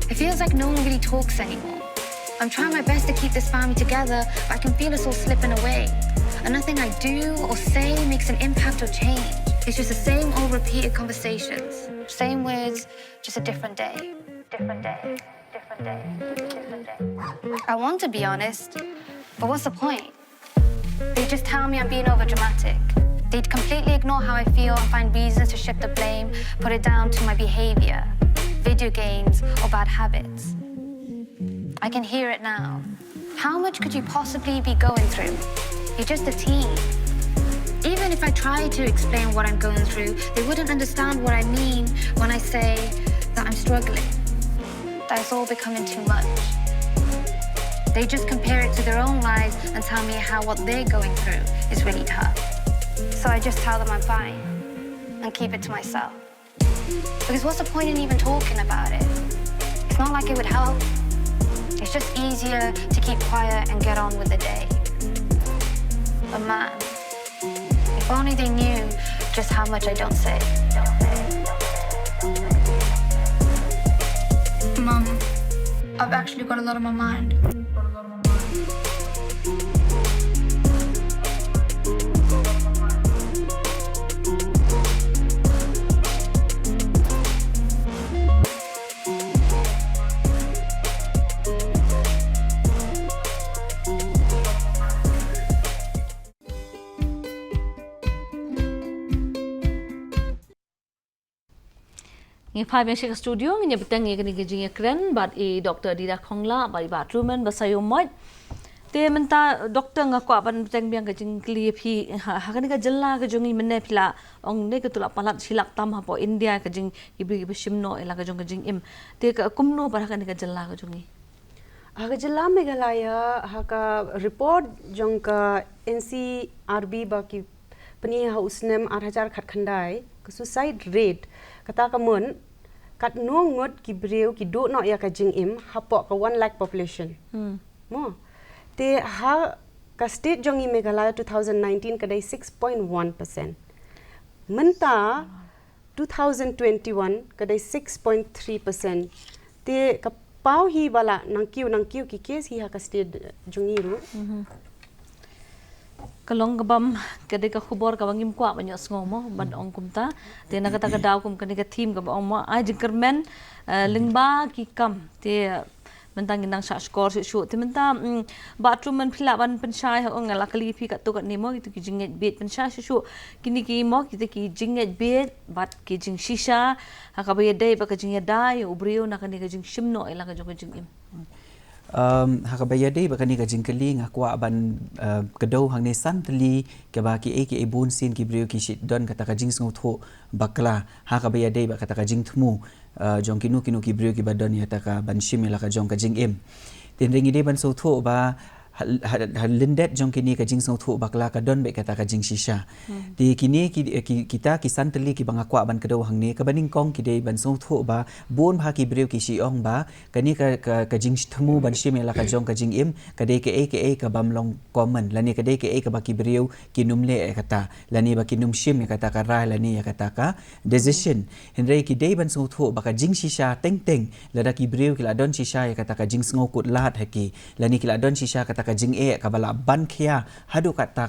It feels like no one really talks anymore. I'm trying my best to keep this family together, but I can feel us all slipping away. And nothing I do or say makes an impact or change. It's just the same old repeated conversations. Same words, just a different day. Different day, different day, different day. I want to be honest, but what's the point? They just tell me I'm being overdramatic. They'd completely ignore how I feel and find reasons to shift the blame, put it down to my behavior, video games, or bad habits. I can hear it now. How much could you possibly be going through? You're just a teen. Even if I tried to explain what I'm going through, they wouldn't understand what I mean when I say that I'm struggling, that it's all becoming too much. They just compare it to their own lives and tell me how what they're going through is really tough. So I just tell them I'm fine and keep it to myself. Because what's the point in even talking about it? It's not like it would help. It's just easier to keep quiet and get on with the day. But man, if only they knew just how much I don't say. Mum, I've actually got a lot on my mind. ngi five yang shika studio ngi betang ngi kini jing kren bat I Dr. Dida Khongla bari ba truman basayo moy te menta doktor nga kwa ban betang biang jing kli phi ha kani ka jalla ka jongi menne phila ong ne ka tula palat silak tam ha po India ka jing ibri bishimno ela ka jong ka jing im te ka kumno bar kani ka jalla ka jongi Haga jala Meghalaya haka report jong ka NCRB ba ki pani ha usnem 8000 khatkhandai ka suicide rate kata ka mun kat no ngot ki breu ki do no ya ka jing im hapo ka 1 lakh population mo te ha ka state jong I Meghalaya 2019 kadai 6.1% menta 2021 kadai 6.3% te ka pau hi bala nang kiu ki case hi ha ka state jong iru kalong kabam kade ka khubor ka bangim kwa banyo sngomo ban ong kumta te na kata ka daw kum kani ka team ka ong mo ai jingkermen lingba ki kam te mentang indang sa score shu te menta bathroom man phila ban penshai ha ong la kali phi ka to ka nemo ki ki jinget bet pensha shu kini ki mo ki te ki jinget bet bat ki jing shisha ha ka be dai ba ka jing dai ubrio na kani ka jing shimno ela ka jong ka jing im hakabaya dei bakani ka jingkali nga kwa ban kado hang ne santli ke ba ki e bun sin ki brio ki shit don kata ka jing sngo tho bakla hakabaya dei ba kata ka jing thmu jong kinu ki brio ki badon ya ta ka ban shimela ka jong ka jing em tin ringi dei ban so tho ba lindet jong kini ka jing sngo tho bakla ka don be kata ka jing shisha ti kini kita ki santli ki banga kwa ban kado hang ne ka baning kong ki dei ban so tho ba bon bha ki brio ki shi ong ba kani ka jing thmu ban shimela ka jong ka jing em ka dei ke ka bam long common lani ka dei ke ka ba ki brio ki numle kata lani ba ki num shim kata ka ra lani kata ka decision henrei ki dei ban so tho ba ka jing shisha teng lada ki brio ki la don shisha kata ka jing sngo kut lat haki lani ki la don shisha kata ka jing ka bala ban khia hadu kata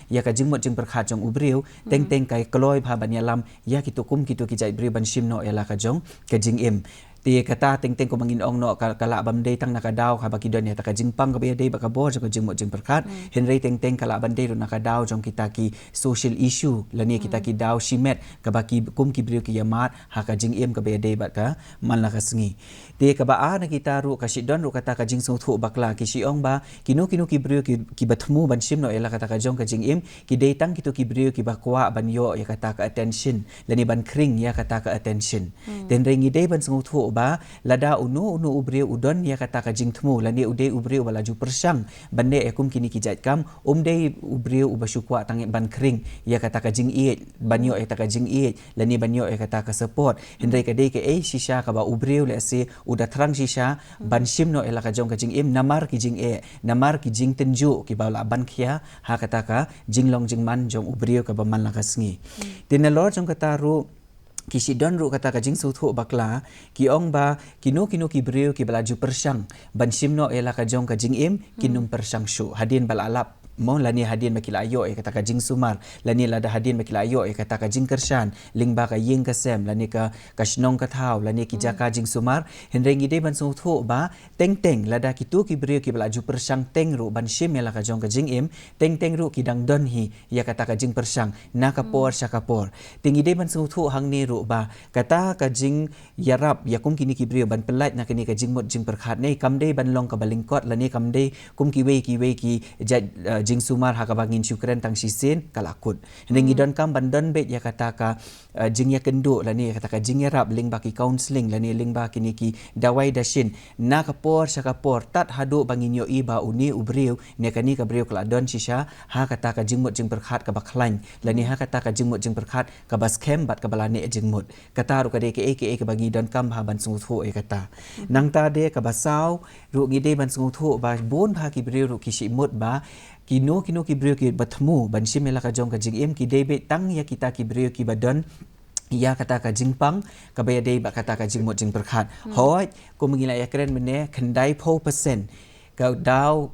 ya ka jing mot jing perkha jong ubriu teng kai kloi pha ban yalam ya ki tukum ki tu ki jai bri ban shimno ela ka jong ka jing em ti kata teng ko mangin ong no kala bam dei tang nakadaw ka baki don ya ta ka jing pang ka be dei ba ka bo ka jing mot jing perkhat henrei teng kala ban dei ro nakadaw jong kita ki social issue lani kita ki daw shimet ka baki kum ki bri ki yamat ha ka jing em ka be dei ba ka man la ka sngi ti ka ba a na kita ru ka shidon ru kata ka jing so thu bakla ki shi ong ba kinu ki bri ki bathmu ban shim no ela kata ka jong ka jing em ki dei tang ki tu ki bri ki ba kwa ban yo ya kata ka attention lani ban kring ya kata ka attention ten rengi dei ban so thu ba lada unu ubre udon ya kata ka jing thmu lani ude ubre bala ju persang bande ekum kini ki jait kam umde ubre ubashukwa tang ban kring ya kata ka jing e banyo e kata ka jing e lani banyo e kata ka support hindai ka dei ke shisha ka ba ubre le se uda thrang shisha ban shimno ela ka jong ka jing em namar ki jing e namar ki jing tenju ki bala ban khia ha kata ka jing long jing man jong ubre ka ba man la ka sngi tinalor jong kata ru kisi don ru kata ka jing su thu bakla ki ong ba kinu ki brio ki bala ju persang ban shimno ela ka jong ka jing em kinum persang shu hadin bal alap mo lani hadin makila ayo kata ka jing sumar lani lada hadin makila ayo kata ka jing kershan lingba ka ying ka sem lani ka kashnong ka thau lani ki jaka jing sumar henrengi de ban su thu ba teng lada ki tu ki brio ki bala ju persang teng ru ban shim ela ka jong ka jing em teng ru ki dang don hi ya kata ka jing persang na ka por syakapor tingi de ban su thu hang ni ru ba kata ka jing yarap ya kum kini ki brio ban pelat na kini ka jing mot jing perkhat nei kam de ban long ka balingkot lani kam de kum ki we ki jing sumar haka bangin syukran tang sisin kalakut nengi don kam bandon bet ya kata ka jing ya kendu lani kata ka jing yarap ling baki counseling lani ling ba kini ki dawai dashin na kapor syakapor tat hadu bangin yo iba uni ubriu ne kani ka briu kala don shisha ha kata ka jing mot jing perkhat ka baklain lani ha kata ka jing mot jing perkhat ka bas kem bat ka balane jing mot kata ru ka de ke ka bagi don kam ha ban sungu thu kata nang ta de ka basau ru ngi de ban sungu thu ba bon bha ki briu ru ki shi mot ba kinu ki brio ki bathmu ban shimela ka jong ka jing em ki debe tang ya kita ki brio ki badon ya kata ka jingpang ka baya dei ba kata ka jingmot jing perkhat hoi ko mengila ya keren mene khandai 4% ka daw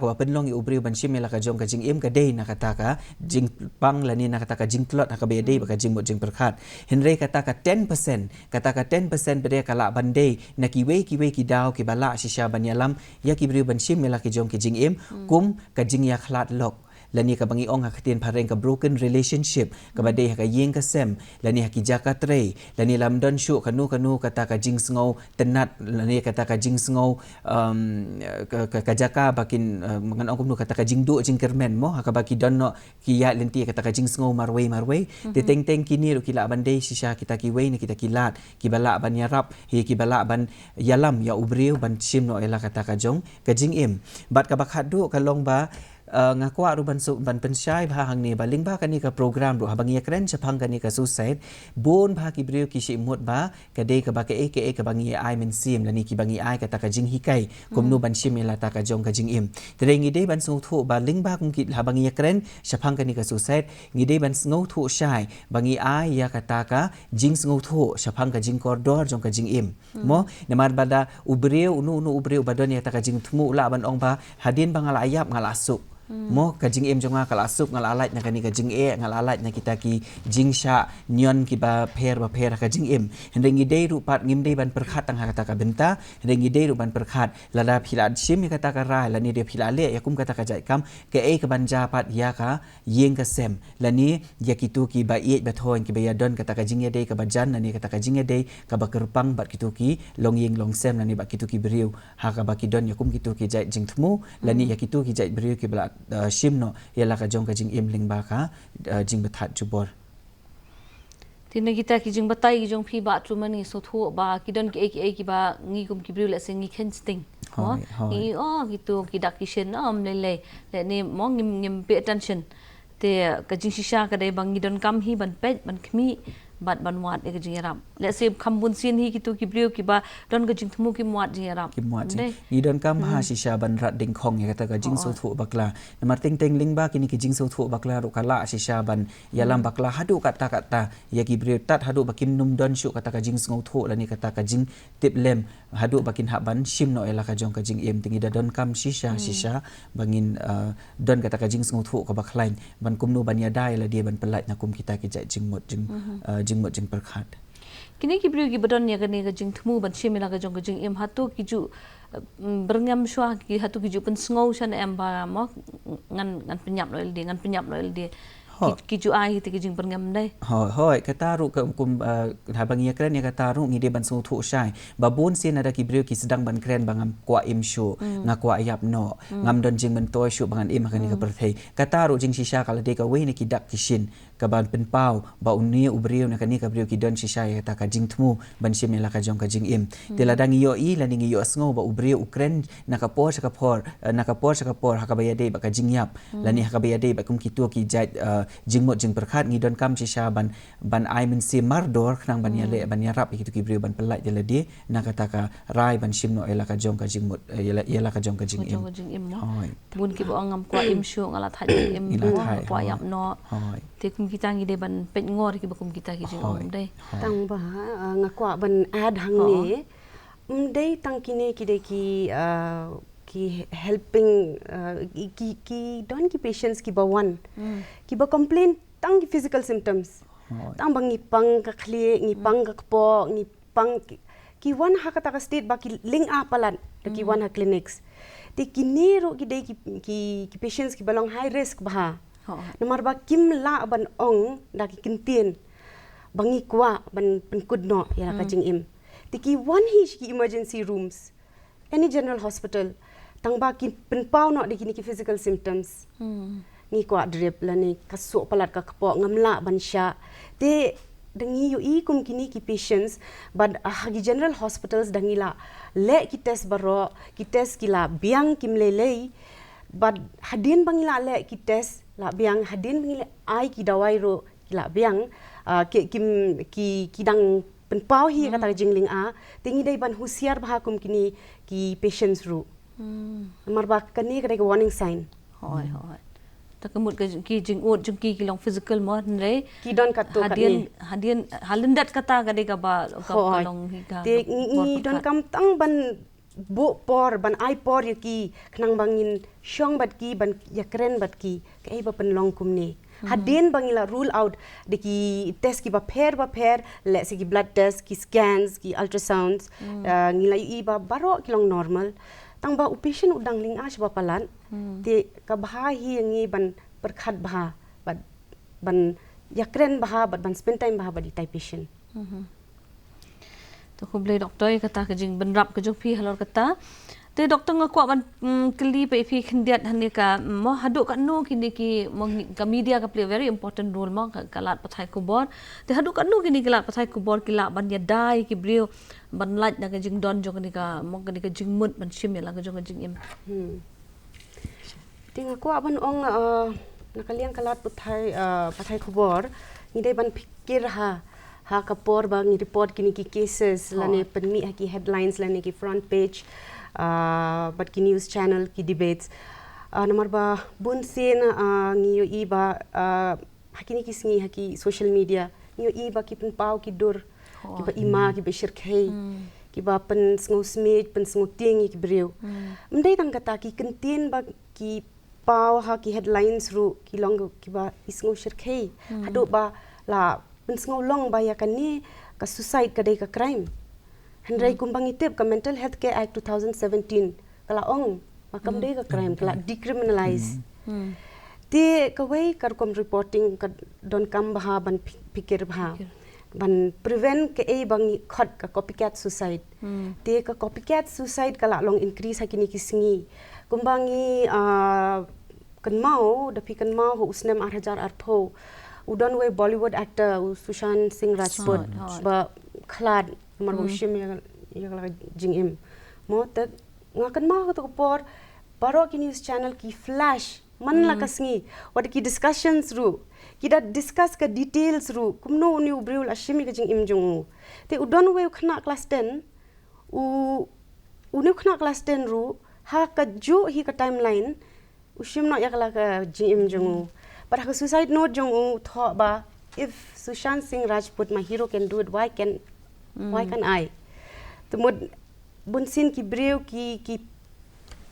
ka penlong ubri ban shimela ka jong ka jing em ka dei na kata ka jing pang lani na kata ka jing klot ka be dei ba ka jing mot jing perkhat henrei kata ka 10% bede kala ban dei na ki we ki daw ki bala shisha ban yalam ya ki bri ban shimela ki jong ki jing em kum ka jing ya khlat lok lani ka bangi ong hakatien pareng ka broken relationship ka badai ka yeng ka sem lani haki jaka tre lani lamdon shu kanu kata ka jing sngau tenat lani kata ka jing sngau ka jaka bakin mangan ong kumnu kata ka jing du jing kermen mo haka baki donno ki ya lenti kata ka jing sngau marwei te teng kini ru kila bandai shisha kita ki wei ni kita kilat ki bala ban yarap hi ki bala ban yalam ya ubriu ban shim no ela kata ka jong ka jing im bat ka bakhat du ka long ba ngakwa ru ban pensyai bha hang ni baling ba kani ka program ru habangi kren chapang kani ka suicide bon bha ki briu ki shimut ba ka dei ka ba ka eke ka bangi ai men sim lani ki bangi ai ka ta ka jing hikai kumnu ban shim ela ta ka jong ka jing im tereng dei ban su thu ba ling ba kum ki habangi kren chapang kani ka suicide ngi dei ban ngau thu shai bangi ai ya ka ta ka jing ngau thu chapang ka jing koridor jong ka jing im mo namar bada ubriu unu ubriu badon ya ta ka jing thmu la ban ong ba hadin bangala ayap ngala asuk mo ka jing em jonga kala asuk ngala alat na kani ka jing ngala alat na kita ki jing sha nyon ki ba pher ka jing em hendengi dei ru pat ngim dei ban perkhat tang kata ka benta hendengi dei ru ban perkhat lada phila shim kata ka ra lani de phila le yakum kata ka jai kam ke ka banja pat ya ka yeng ka sem lani yakitu ki ba ba thoin ki ba ya don kata ka jing dei ka bajan lani kata ka jing dei ka ba kerpang bat kitu ki long yeng long sem lani ba kitu ki beriu ha ka ba ki don yakum kitu ki jai jing thmu lani yakitu ki jai beriu ki bala shim no yala ka jong ka jing im ling ba ka jing bathat jubor tina kita ki jing batai ki jong phi ba tru mani so thu ba ki don ki ba ngi kum ki briu le sing ngi khen sting ho ngi gitu ki dak ki shen le ni mo ngim pay attention te ka jing shisha ka dei bang ngi don kam hi ban pet ban khmi bat ban wat e ka jing ram let's say khambun sin hi ki tu ki briu ki ba don ka jing thmu ki muat jing ram ki muat ni don kam ha shisha ban rat ding khong ya kata ka jing so thu bakla namar ting ling ba kini ki jing so thu bakla ru kala shisha ban yalam bakla hadu kata ya ki briu tat hadu bakin num don shu kata ka jing ngau thu lani kata ka jing tip lem hadu bakin ha ban shim no ela ka jong ka jing em tingi da don kam shisha bangin don kata ka jing ngau thu ka baklain ban kumnu ban ya dai la dia ban pelat na kum kita ki jai jing mot jing perkhat kini ki briu ki badon ya kani ka jing thmu ban shimila ka jong ka jing em hatu ki ju berngam shwa ki hatu ki ju pen sngo shan em ba mo ngan penyap no ld ki ju ai ti ki jing berngam dai hoi kata ru kum habangi kren ya kata ru ngi de ban su thu shai babun sin ada ki briu ki sedang ban kren bangam kwa im shu ngakwa ayap no ngam don jing ban toy shu bangan im kani ka perthei kata ru jing shisha kala de ka we ni ki dak kishin ka ban pen pau ba unni ubriu na kani ka briu ki don shisha ya ta ka jing thmu ban shim la ka jong ka jing im te la dang yo i la ni yo sngo ba ubriu ukren na ka por ka por ha ka ba ya de ba ka jing yap la ni ha ka ba ya de ba kum ki tu ki jai jingmot jing perkhat ngi don kam shisha ban ai men si mardor knang ban ya le ban ya rap ki tu ki briu ban pelai de la de na kata ka rai ban shim no ela ka jong ka jingmot ela ka jong ka jing im hoi bun ki bo angam kwa im shu ngala thai im kwa yap no te kum kita ngi de ban pet ngor ki ba kum kita ki jing om dai tang ba ngakwa ban ad hang ni dei tang kini ki de ki helping ki don ki patients ki ba one ki ba complain tang ki physical symptoms tang bang ngipang ka khli ngipang ka po ngipang ki one ha ka ta state ba ki link up palan ki one ha clinics te kini ro ki de ki patients ki balong high risk ba nomor ba kim la ban ong da ki kintin bangi kwa ban kudno ya ka jing im te ki one hi ki emergency rooms any general hospital tang ba ki penpau no de kini ki physical symptoms ni kwa drip la ni kaso palat ka kapo ngamla ban sha te dangi yu I kum kini ki patients but hagi general hospitals dangi la le ki test baro ki test ki la biang kim le but hadin bangila le ki test la biang hadin bangila ai ki dawai ro ki la biang ki dang penpau hi kata jingling a tingi dai ban husiar bah kum kini ki patients ru marba kani kare warning sign hoi ta kamut ki jing ot jing ki long physical mo re ki don kato hadien halindat kata ka de ka ba ka long hi ka te ni don kam tang ban bo por ban ai por ki khnang bangin shong bat ki ban yakren bat ki kai ba pen long kum ni hadin bangila rule out de ki test ki ba pher le se ki blood test ki scans ki ultrasounds ngila I ba baro ki long normal tang ba patient udang ling as ba palan te ka bha hi ngi ban perkhat bah ban yakren bah ban spend time bah di tai patient. To ko blai doktor kata ke jing benrap ke jok phi halor kata te doktor ngakwa ban keli pe phi khindiat hani ka mo haduk ka no kini ki ka media ka play a very important role mo ka lat pathai ku bor te haduk ka no kini ki lat pathai ku bor ki la ban ya dai ki brio ban lat na ka jing don jok ni ka mo ka ni ka jing mut ban shim ya la ka jok jing im Ting aku ban ong nakaliang kalat pathai ku bor ni dai ban pikir ha kapor bang report kini ki cases lane penmi ki headlines lane ki front page but ki news channel ki debates nomor ba bun sen ngiyo iba hakini ki sngi haki social media ngiyo iba ki pen pau ki dur ki ba ima ki be shirkhei ki ba pen sngo smej pen sngo ting ki breu mdai tang kata ki kentin ba ki pau ha ki headlines ru ki long ki ba isngo shirkhei hado ba la pen sngo long ba ya kan ni ka suicide ka dai ka crime Hendrai kumbang itip ka Mental Health Care Act 2017 kala ong makam dai ka crime kala decriminalize ti ka wei kar kom reporting ka don kam bah ban pikir bah ban prevent ke e bang khot ka copycat suicide ti ka copycat suicide kala long increase hakini kisingi kumbangi kan mau dapi kan mau ho usnem 8000 arpho udon we Bollywood actor Sushant Singh Rajput ba khlad mar boshim ya kala jingim mo tak ngakan ma to por baro ki news channel ki flash man la kasngi wad ki discussions ru kita discuss ka details ru kumno ni ubrul ashimi ka jingim jung te udon we khna class 10 u khna class 10 ru ha ka jo hi ka timeline ushim no ya kala ka jingim jung but ha suicide note jung tho ba if Sushant Singh Rajput my hero can do it why can I tumud bunsin ki breu ki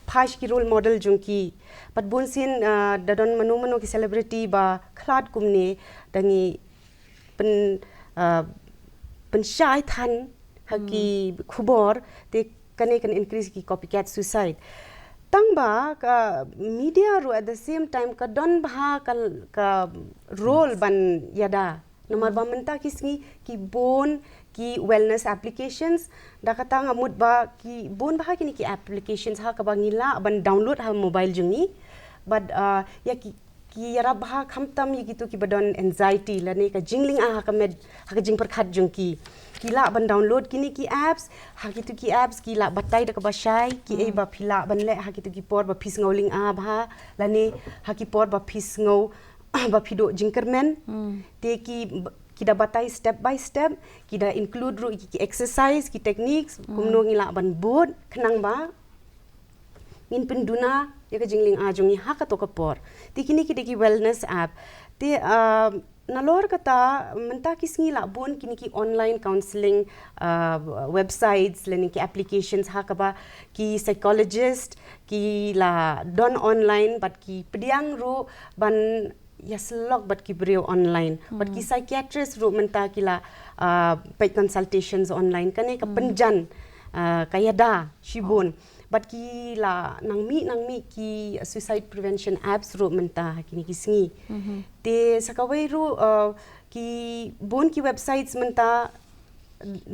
phash ki role model jung ki but bunsin dadon manu ki celebrity ba khlad kumne dangi pen shai than haki khubor te kane kan increase ki copycat suicide tang ba ka media ru at the same time ka don bha ka role ban yada nomor ba menta kisngi ki bon ki wellness applications da kata ngamut ba ki bon ba kini ki applications ha ka bangila ban download ha mobile jungi but ya ki yara ba khamtam yi gitu ki badon anxiety la ne ka jingling ha ka med ha ka jing perkhat jung ki la ban download kini ki apps ha gitu ki apps ki la batai da ka basai ki e ba phila ban le ha gitu ki por ba phis ngauling ba la ne ha ki por ba phis ngau ba phido jingkermen te ki kita batai step by step kita include ru ki exercise ki techniques kumno ngila ban board khnang ba min penduna ya ka jingling ajungi ha ka to ka por ti kini ki wellness app ti nalor kata menta kisngi la bon kini ki online counseling websites learning ki applications ha ka ba ki psychologist ki la don online but ki pediang ru ban yes log but ki breu online but ki psychiatrist ru menta kila paid consultations online kane ka penjan kaya da shibon but ki la nangmi ki suicide prevention apps ru menta kini kisngi te sakawai ru ki bon ki websites menta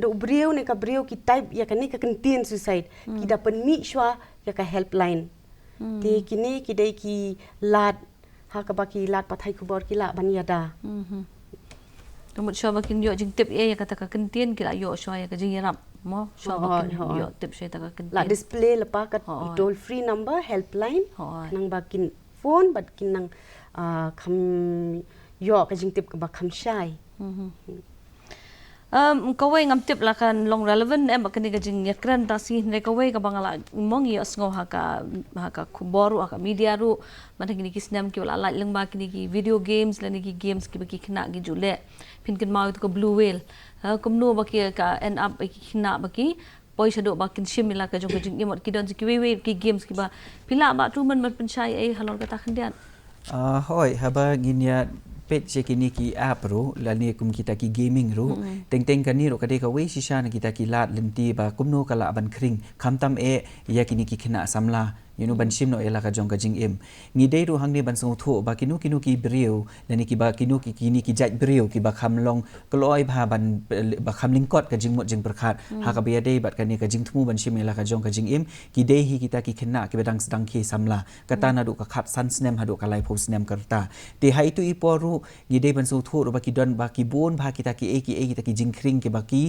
do breu ne ka breu ki type ya kane ka contain suicide ki da penmi shwa ya ka helpline te kini ki dai ki lat ha ka baki lat pathai kubor kila banyada tumut sho bakin yo jing tip ya kata ka kentien kila yo sho ya ka jing yarap mo sho bakin yo tip sho ta ka kentien la display lepa ka toll free number helpline nang bakin phone bat kin nang kham yo ka jing tip ka ba kham shai kawai ngam tip la kan long relevant em bakani ka jing yakran ta si ne kawai ka bangala mongi osngo ha ka kuboru ha ka media ru mana kini kisnam ki wala la leng ba kini ki video games la ni ki games ki baki khna gi jule pin kin mau to blue whale kumno baki ka end up ki khna baki poisa do bakin shimila ka jong ka jing imot ki don ki we ki games ki ba pila ba tu man penchai ai halor ka ta khandian hoi haba ginya pet kini ki app ro lani kum kita ki gaming ro teng kani ro kade ka we shisha na kita ki lat limti ba kumno kala ban khring khamtam e ya kini ki khina samla ban shim no ela ka jong ka jing im ngi dei ru hang ni ban song tho ba kinu ki brio lani ki ba kinu ki ni ki jaj brio ki ba kham long kloi bha ban ba kham lingkot ka jing mot jing perkhat ha ka bia dei bat ka ni ka jing thmu ban shim ela ka jong ka jing im ki dei hi kita ki khenna ki badang sedang ki samla kata na du ka khat san snem ha du ka lai pho snem karta te hai tu iporu ngi dei ban song tho ru ba ki don ba ki bon bha kita ki kita ki jing kring ki ba ki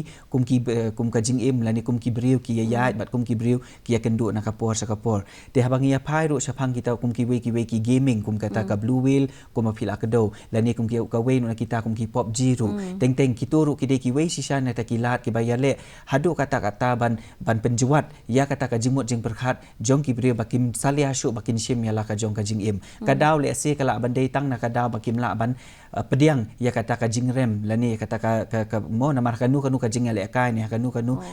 kum ka jing im lani kum ki brio ki ya bat kum ki brio ki ya kendu na kapor sa kapor te habangi ya phai ru sapang kita kum ki we ki gaming kum kata ka blue whale kum apila ka do lani kum ki ka we na kita kum ki pop ji ru teng ki toru ki de ki we sisa na ta ki lat ki bayale hadu kata ban penjuat ya kata ka jimut jing perkhat jong ki brio bakim salia shu bakin shim ya la ka jong ka jing im ka daw le se kala ban dei tang na ka daw bakim la ban pediang ya kata ka jing rem lani kata ka mo na mar kanu ka jing le kai ni kanu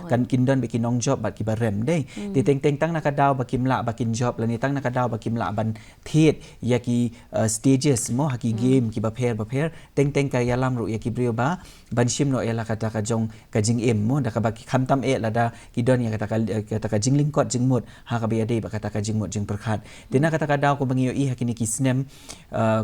kan kindon bikin nong job bat ki barem dei ti teng tang na ka daw bakim la bakin job lani tang na ka daw bakim la ban thiet ya ki stages mo haki game ki ba pher teng ka yalam ru ya ki brio ba ban shim no ela kata ka jong ka jing im mo da ka ba kham tam la da ki don ya kata ka jing lingkot jing mut ha ka bia dei ba kata ka jing mut jing perkhat tina kata ka daw ko bangio i hakini ki snem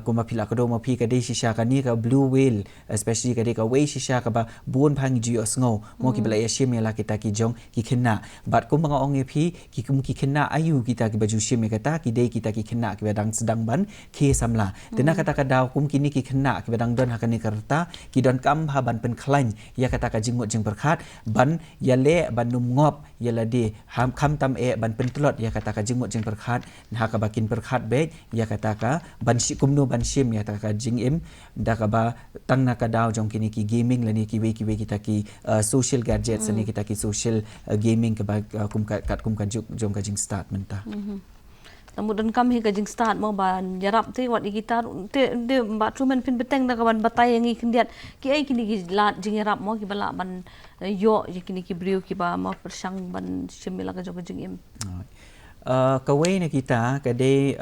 ko ma phila ka do ma phi ka dei shisha ka ni ka blue whale especially ka dei ka we shisha ka ba bon phang ji osngo mo ki bla ya shim ela kita ki jong ki khenna bat ko mga ong phi ki kum ki khenna ayu kita ki baju shim kata ki dei kita ki khenna ki badang sedang ban ke samla tina kata ka daw kum kini ki khenna ki badang don hakani karta ki don kam ha ban pen khlain ya kata ka jing mut jing perkhat ban ya le ban num ngop ya la de ham kham tam ban pen tlot ya kata ka jing mut jing perkhat ha ka bakin perkhat be ya kata ka ban shi kumno ban shim ya kata ka jing im da ka ba tang na ka daw jong kini ki gaming lani ki we kita ki social gadgets ni kita ki social gaming ka ba kum ka jong ka jing start menta Namudan kami ka jing start mo ban yarap ti wat gitar te ba truman pin beteng da kaban batay yang ikindiat ki ay kini ki lat jing yarap mo ki bala ban yo kini ki brio ki ba ma persang ban shimila ka jing im kawai na kita kadai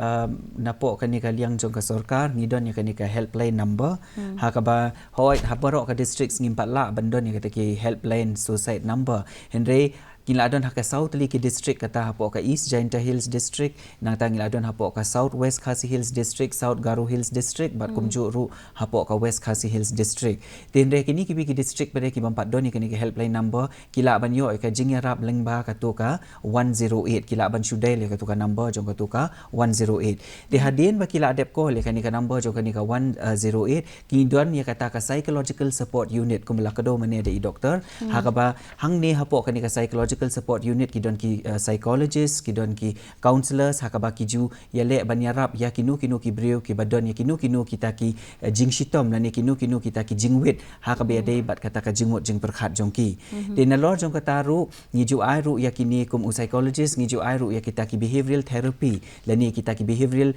napo kani ka liang jong ka sarkar ngidon ya kani ka helpline number ha ka ba hoi ha baro ka districts ngimpat la bandon ya kata ki helpline suicide number henry Ngiladon haka South Liki District kata hapo ka East Jainta Hills District nang ta ngiladon hapo ka South West Khasi Hills District South Garo Hills District bat kumju ru hapo ka West Khasi Hills District tendre kini ki district pada ki bampat doni kini ki helpline number kila ban yo ka jingyarap lengba ka to ka 108 kila ban shudai le ka to ka number jong ka to ka 108 de hadien ba kila adep ko le kani ka number jong kani ka 108 ki don ya kata ka psychological support unit kumla ka do mane de doktor ha ka ba hang ne hapo kani ka psychological support unit kidon ki psychologist kidon ki counselors hakaba ki ju yale banyarap ya kinu ki brio ki badon ya kinu kita ki jing shitom lani kinu kita ki jingwit hakabe dei bat kata ka jingmot jing perkhat jongki de nalor jong kata ru ngi ju ai ru ya kini kum psychologist ngi ju ai ru ya kita ki behavioral therapy lani kita ki behavioral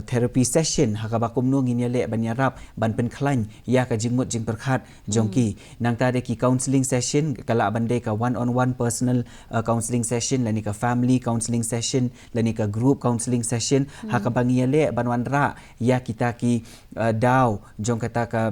therapy session hakaba kum no ngi yale banyarap ban pen khlan ya ka jingmot jing perkhat jongki nang ta de ki counseling session kala bandai ka one on one personal counseling session lani ka family counseling session lani ka group counseling session hakabangi yale banwan ra ya kita ki daw jong kata ka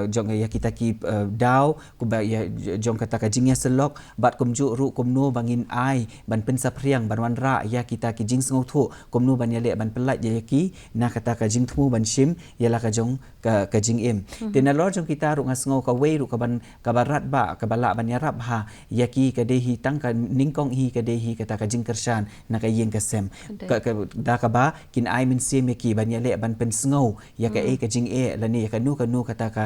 jong ya kita ki daw kuba ya jong kata ka jingya selok bat kumju ru kumno bangin ai ban pen sapriang banwan ra ya kita ki jing sngo thu kumno ban yale ban pelat ya ki na kata ka jing thu ban shim yala ka jong ka jing im tenalor jong kita ru ngasngo ka we ru ka ban ka barat ba ka bala ban yarap ha ya ki ka hi tang ka ningkong hi ka dehi kata ka jing kershan na ka yeng ka sem da ka ba kin ai min sem ki ban yale ban pen sngo ya ka ka jing lani ya ka nu kata ka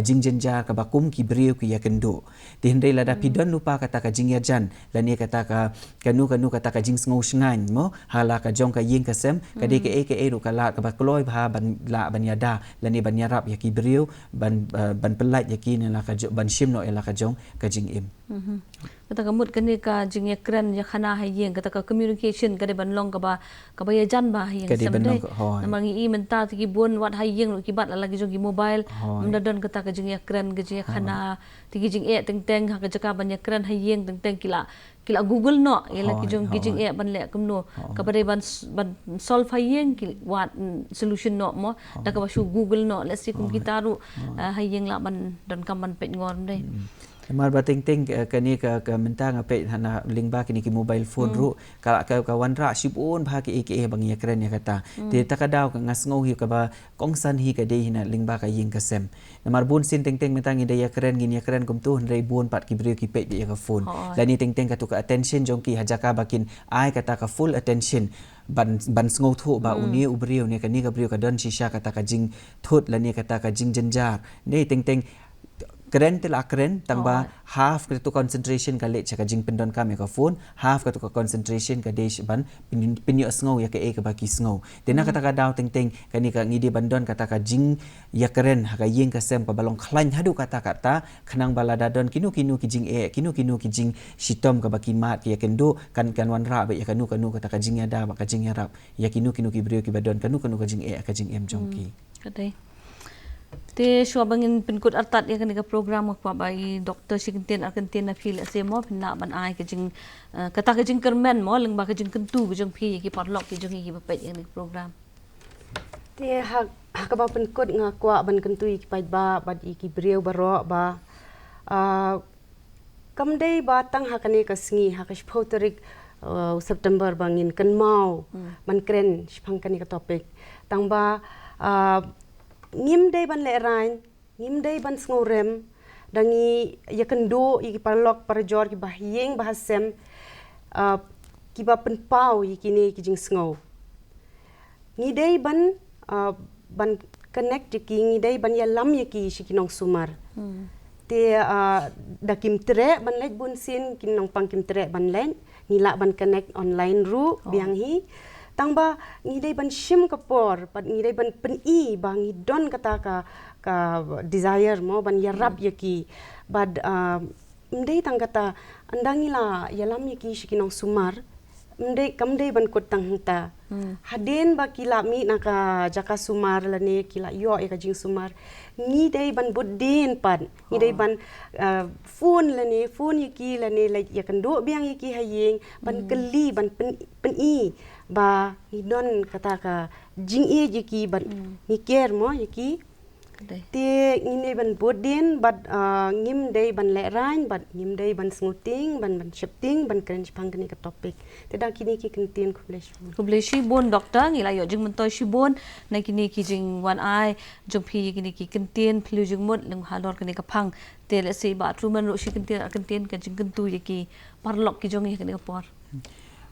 jing jenja ka ba kum ki brio ki ya kendo ti hendai lada pidon lupa kata ka jing ya jan lani kata ka nu kata ka jing sngo shngan mo hala ka jong ka yeng ka sem ka de ka ru ka la ka ba kloi ba ban la ban yada lani ban yarap ya ki brio ban pelat ya ki na ka ban shim no ela ka jong ka jing im kata kamut kani ka jing ya kran ya khana hayeng kata ka communication kade banlong ka ba ya jan ba hayeng samdai namangi I menta ti bon wat hayeng ki bat lagi jong ki mobile mdadon kata ka jing ya kran ka jing ya khana ti jing teng ha ka jaka ban ya kran hayeng teng kila Google no yela ki jong ki jing ban le kumno ka bare ban solve hayeng ki wat solution no mo da ka ba shu Google no let's see kum kita ru hayeng la ban don kam ban pet ngor dai Mar bating-ting kani ka mentang ape hana lingba kini ki mobile phone ru ka kawan ra sipun bha ki eke bang ya kren ya kata te takadaw ka ngasngau hi ka ba kongsan hi ka de hina lingba ka ying ka sem mar bun sin ting-ting mentang ide ya kren gin ya kren kum tu rei bun pat ki brio ki pe ya ka phone lani ting-ting ka tu ka attention jong ki hajaka bakin ai kata ka full attention ban ngau thu ba uni ubrio ne kani ka brio ka don shisha kata ka jing thut lani kata ka jing jenjar ne ting-ting keren tela keren tangba half ka tu concentration ka le chaka jing pendon ka me ka phone half ka tu concentration ka desh ban pinyo sngo ya ka e ka baki sngo tena kata ka daw ting kani ka ngidi bandon kata ka jing ya keren ha ka yeng ka sem ka balong khlain hadu kata khanang balada don kinu ki jing e kinu ki jing shitom ka baki mat ya kendo kan wan ra ba ya kanu kata ka jing ya da ba ka jing ya rap ya kinu ki brio ki badon kanu ka jing e ka jing em jongki kadai te shwa bangin pinkut artat ya kanika program ko bai doktor sikinten arkanten na fil ase mo pinna ban ai ke jing kata ke jing kermen mo leng ba ke jing kentu ke jing phi ki parlok ki jing ki bapet ya program te hak ba pinkut nga kwa ban kentu ki pai ba i ki breu baro ba kamdei ba tang hakane ka sngi hakash photorik September bangin kan mau man kren shpang kani ka topic tang ba ngim day ban le rain ngim day ban ngorem dangi yakendo iki parlok parjor ki bahyeng bahasem ki ba penpau iki ne ki jing sngo ngi day ban connect ki ngi day ban ya lam ki shikinong sumar te dakim tre ban le bun sin kinong pang kim tre ban len ngila ban connect online ru biang hi tangba ngidai ban shim kapor pat ngidai ban pen I bangi don kata ka desire mo ban yarap yaki bad mdei tang kata andangila yalam yaki shikinong sumar mdei kamdei ban kotang ta haden ba kila mi naka jaka sumar lane kila yo e ka jing sumar ngidai ban budin pat ngidai ban phone lane phone yaki lane like yakando biang yaki hayeng ban keli ban pen I ba hidon kata ka jing e jiki ban niker mo yiki te ngine ban bodin bat ngim dei ban le rain bat ngim dei ban smuting ban shifting ban kren pangni ka topic te da kini ki kentin kubleshi bon doktor ngila yo jing mentoy shibon na kini ki jing wan ai jong phi kini ki kentin phlu jing mot leng halor kini ka phang te le se ba truman ro shi kentin ka jing kentu yaki parlok ki jong kini ka por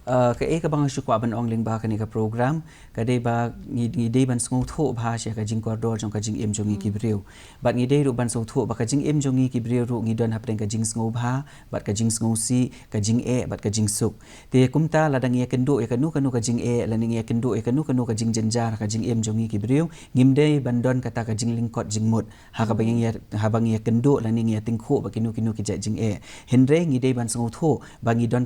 ka e ka bang shukwa ban ong ling ba ka ni ka program ka de ba ngi de ban sngau tho bha she ka jing kordor jong ka jing em jong ki breu bat ngi de ru ban so tho ba ka jing em jong ki breu ru ngi don hapren ka jing sngau bha bat ka jing sngau si ka jing e bat ka jing suk te kumta la dang ye kendo e kanu ka jing e la ning ye kendo e kanu ka jing jenjar ka jing em jong ki breu ngim de ban don kata ka jing lingkot jing mut ha ka bang ye kendo la ning ye ting kho ba kinu ki ja jing e henre ngi de ban sngau tho bangi don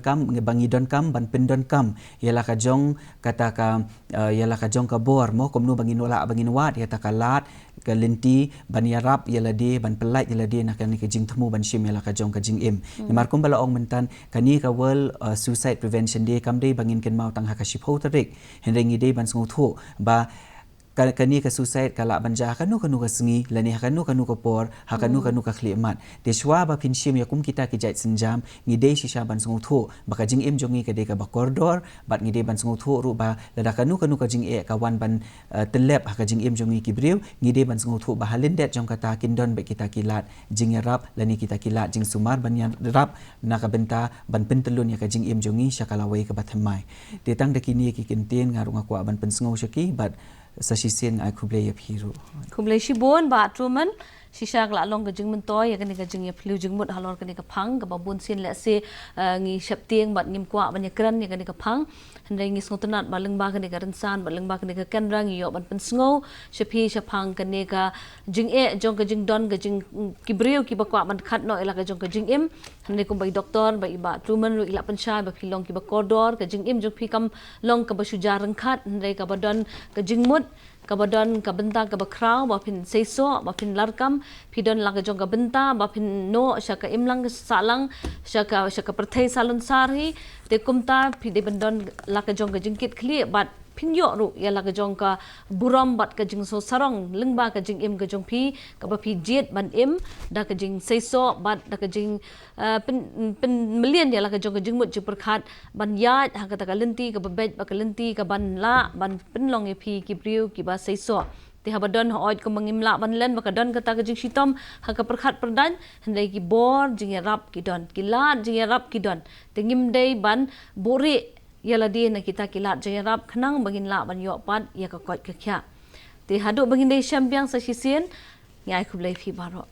kam ban don kam ialah ka jong kata ka ialah ka jong ka bor mo komnu bangin wala bangin wat ya takalat ka lenti ban yarap ialah de ban pelait ialah de nak ni ka jing temu ban shim ialah ka jong ka jing im mar kum bala ong mentan kani ka world suicide prevention day kam de bangin ken mau tang ha ka shipho tarik henrengi de ban sngau tho ba kani ka suicide kala banja kanu ka sngi lani kanu ka por kanu ka khlimat te shwa ba pinshim yakum kita ki jait senjam ngi de shisha ban sngau tho baka jing em jongi ka de ka ba koridor bat ngi de ban sngau tho ru ba lada kanu ka jing e ka wan ban telep ka jing em jongi ki brew ngi de ban sngau tho ba halin det jong kata kindon ba kita kilat jing yarap lani kita kilat jing sumar ban yarap na ka benta ban pentelun ya ka jing em jongi shakalawai ka bathamai te tang de kini ki kinten ngarunga kwa ban pensngau shaki bat sasisen ai kuble ya phiru kuble shi bon ba truman shisha la long ka jing mentoy ya kani ka jing ya phlu jing mut halor kani ka phang ka babun sin le se ngi shaptieng bat ngim kwa ban ya kran ya kani ka phang handai ngi snotanat ba leng ba kani ka ransan ba leng ba kani ka kanrang yo ban pen sngo shapi shaphang kani ka jing e jong ka jing don ka jing kibreu ki ba kwa ban khat no ela ka jong ka jing im handai ko bai doktor ba iba truman ru ila pansha ba philong ki ba koridor ka jing im jong phi kam long ka ba shujar rang khat handai ka ba don ka jing mut kabadon kabenta kabakraw bapin seiso bapin larkam pidon lang jong kabenta bapin no syaka imlang salang syaka perthai salon sari te kumta pide bendon laka jong jingkit kli bat pinyo ru ya la ka jong ka buram bat ka jing so sarong lengba ka jing im ka jong phi ka ba phi jet ban im da ka jing seiso bat da ka jing pen million ya la ka jong ka jing mut ju perkhat ban ya ha ka ta ka lenti ka ba bet ba ka lenti ka ban la ban pen long e phi ki priu ki ba seiso ti habadon hooj ko mangimla banlen makadon kata ka jing sitom ha ka perkhat perdan hendai ki bor jing rap ki don kilat jing rap ki don tingim dei ban bore yala di na kita kilat jing rap khnang bangin la ban yo pat ya ka kot ka kya ti hadu bangin dei champion sa sisien ngai khublai phi baro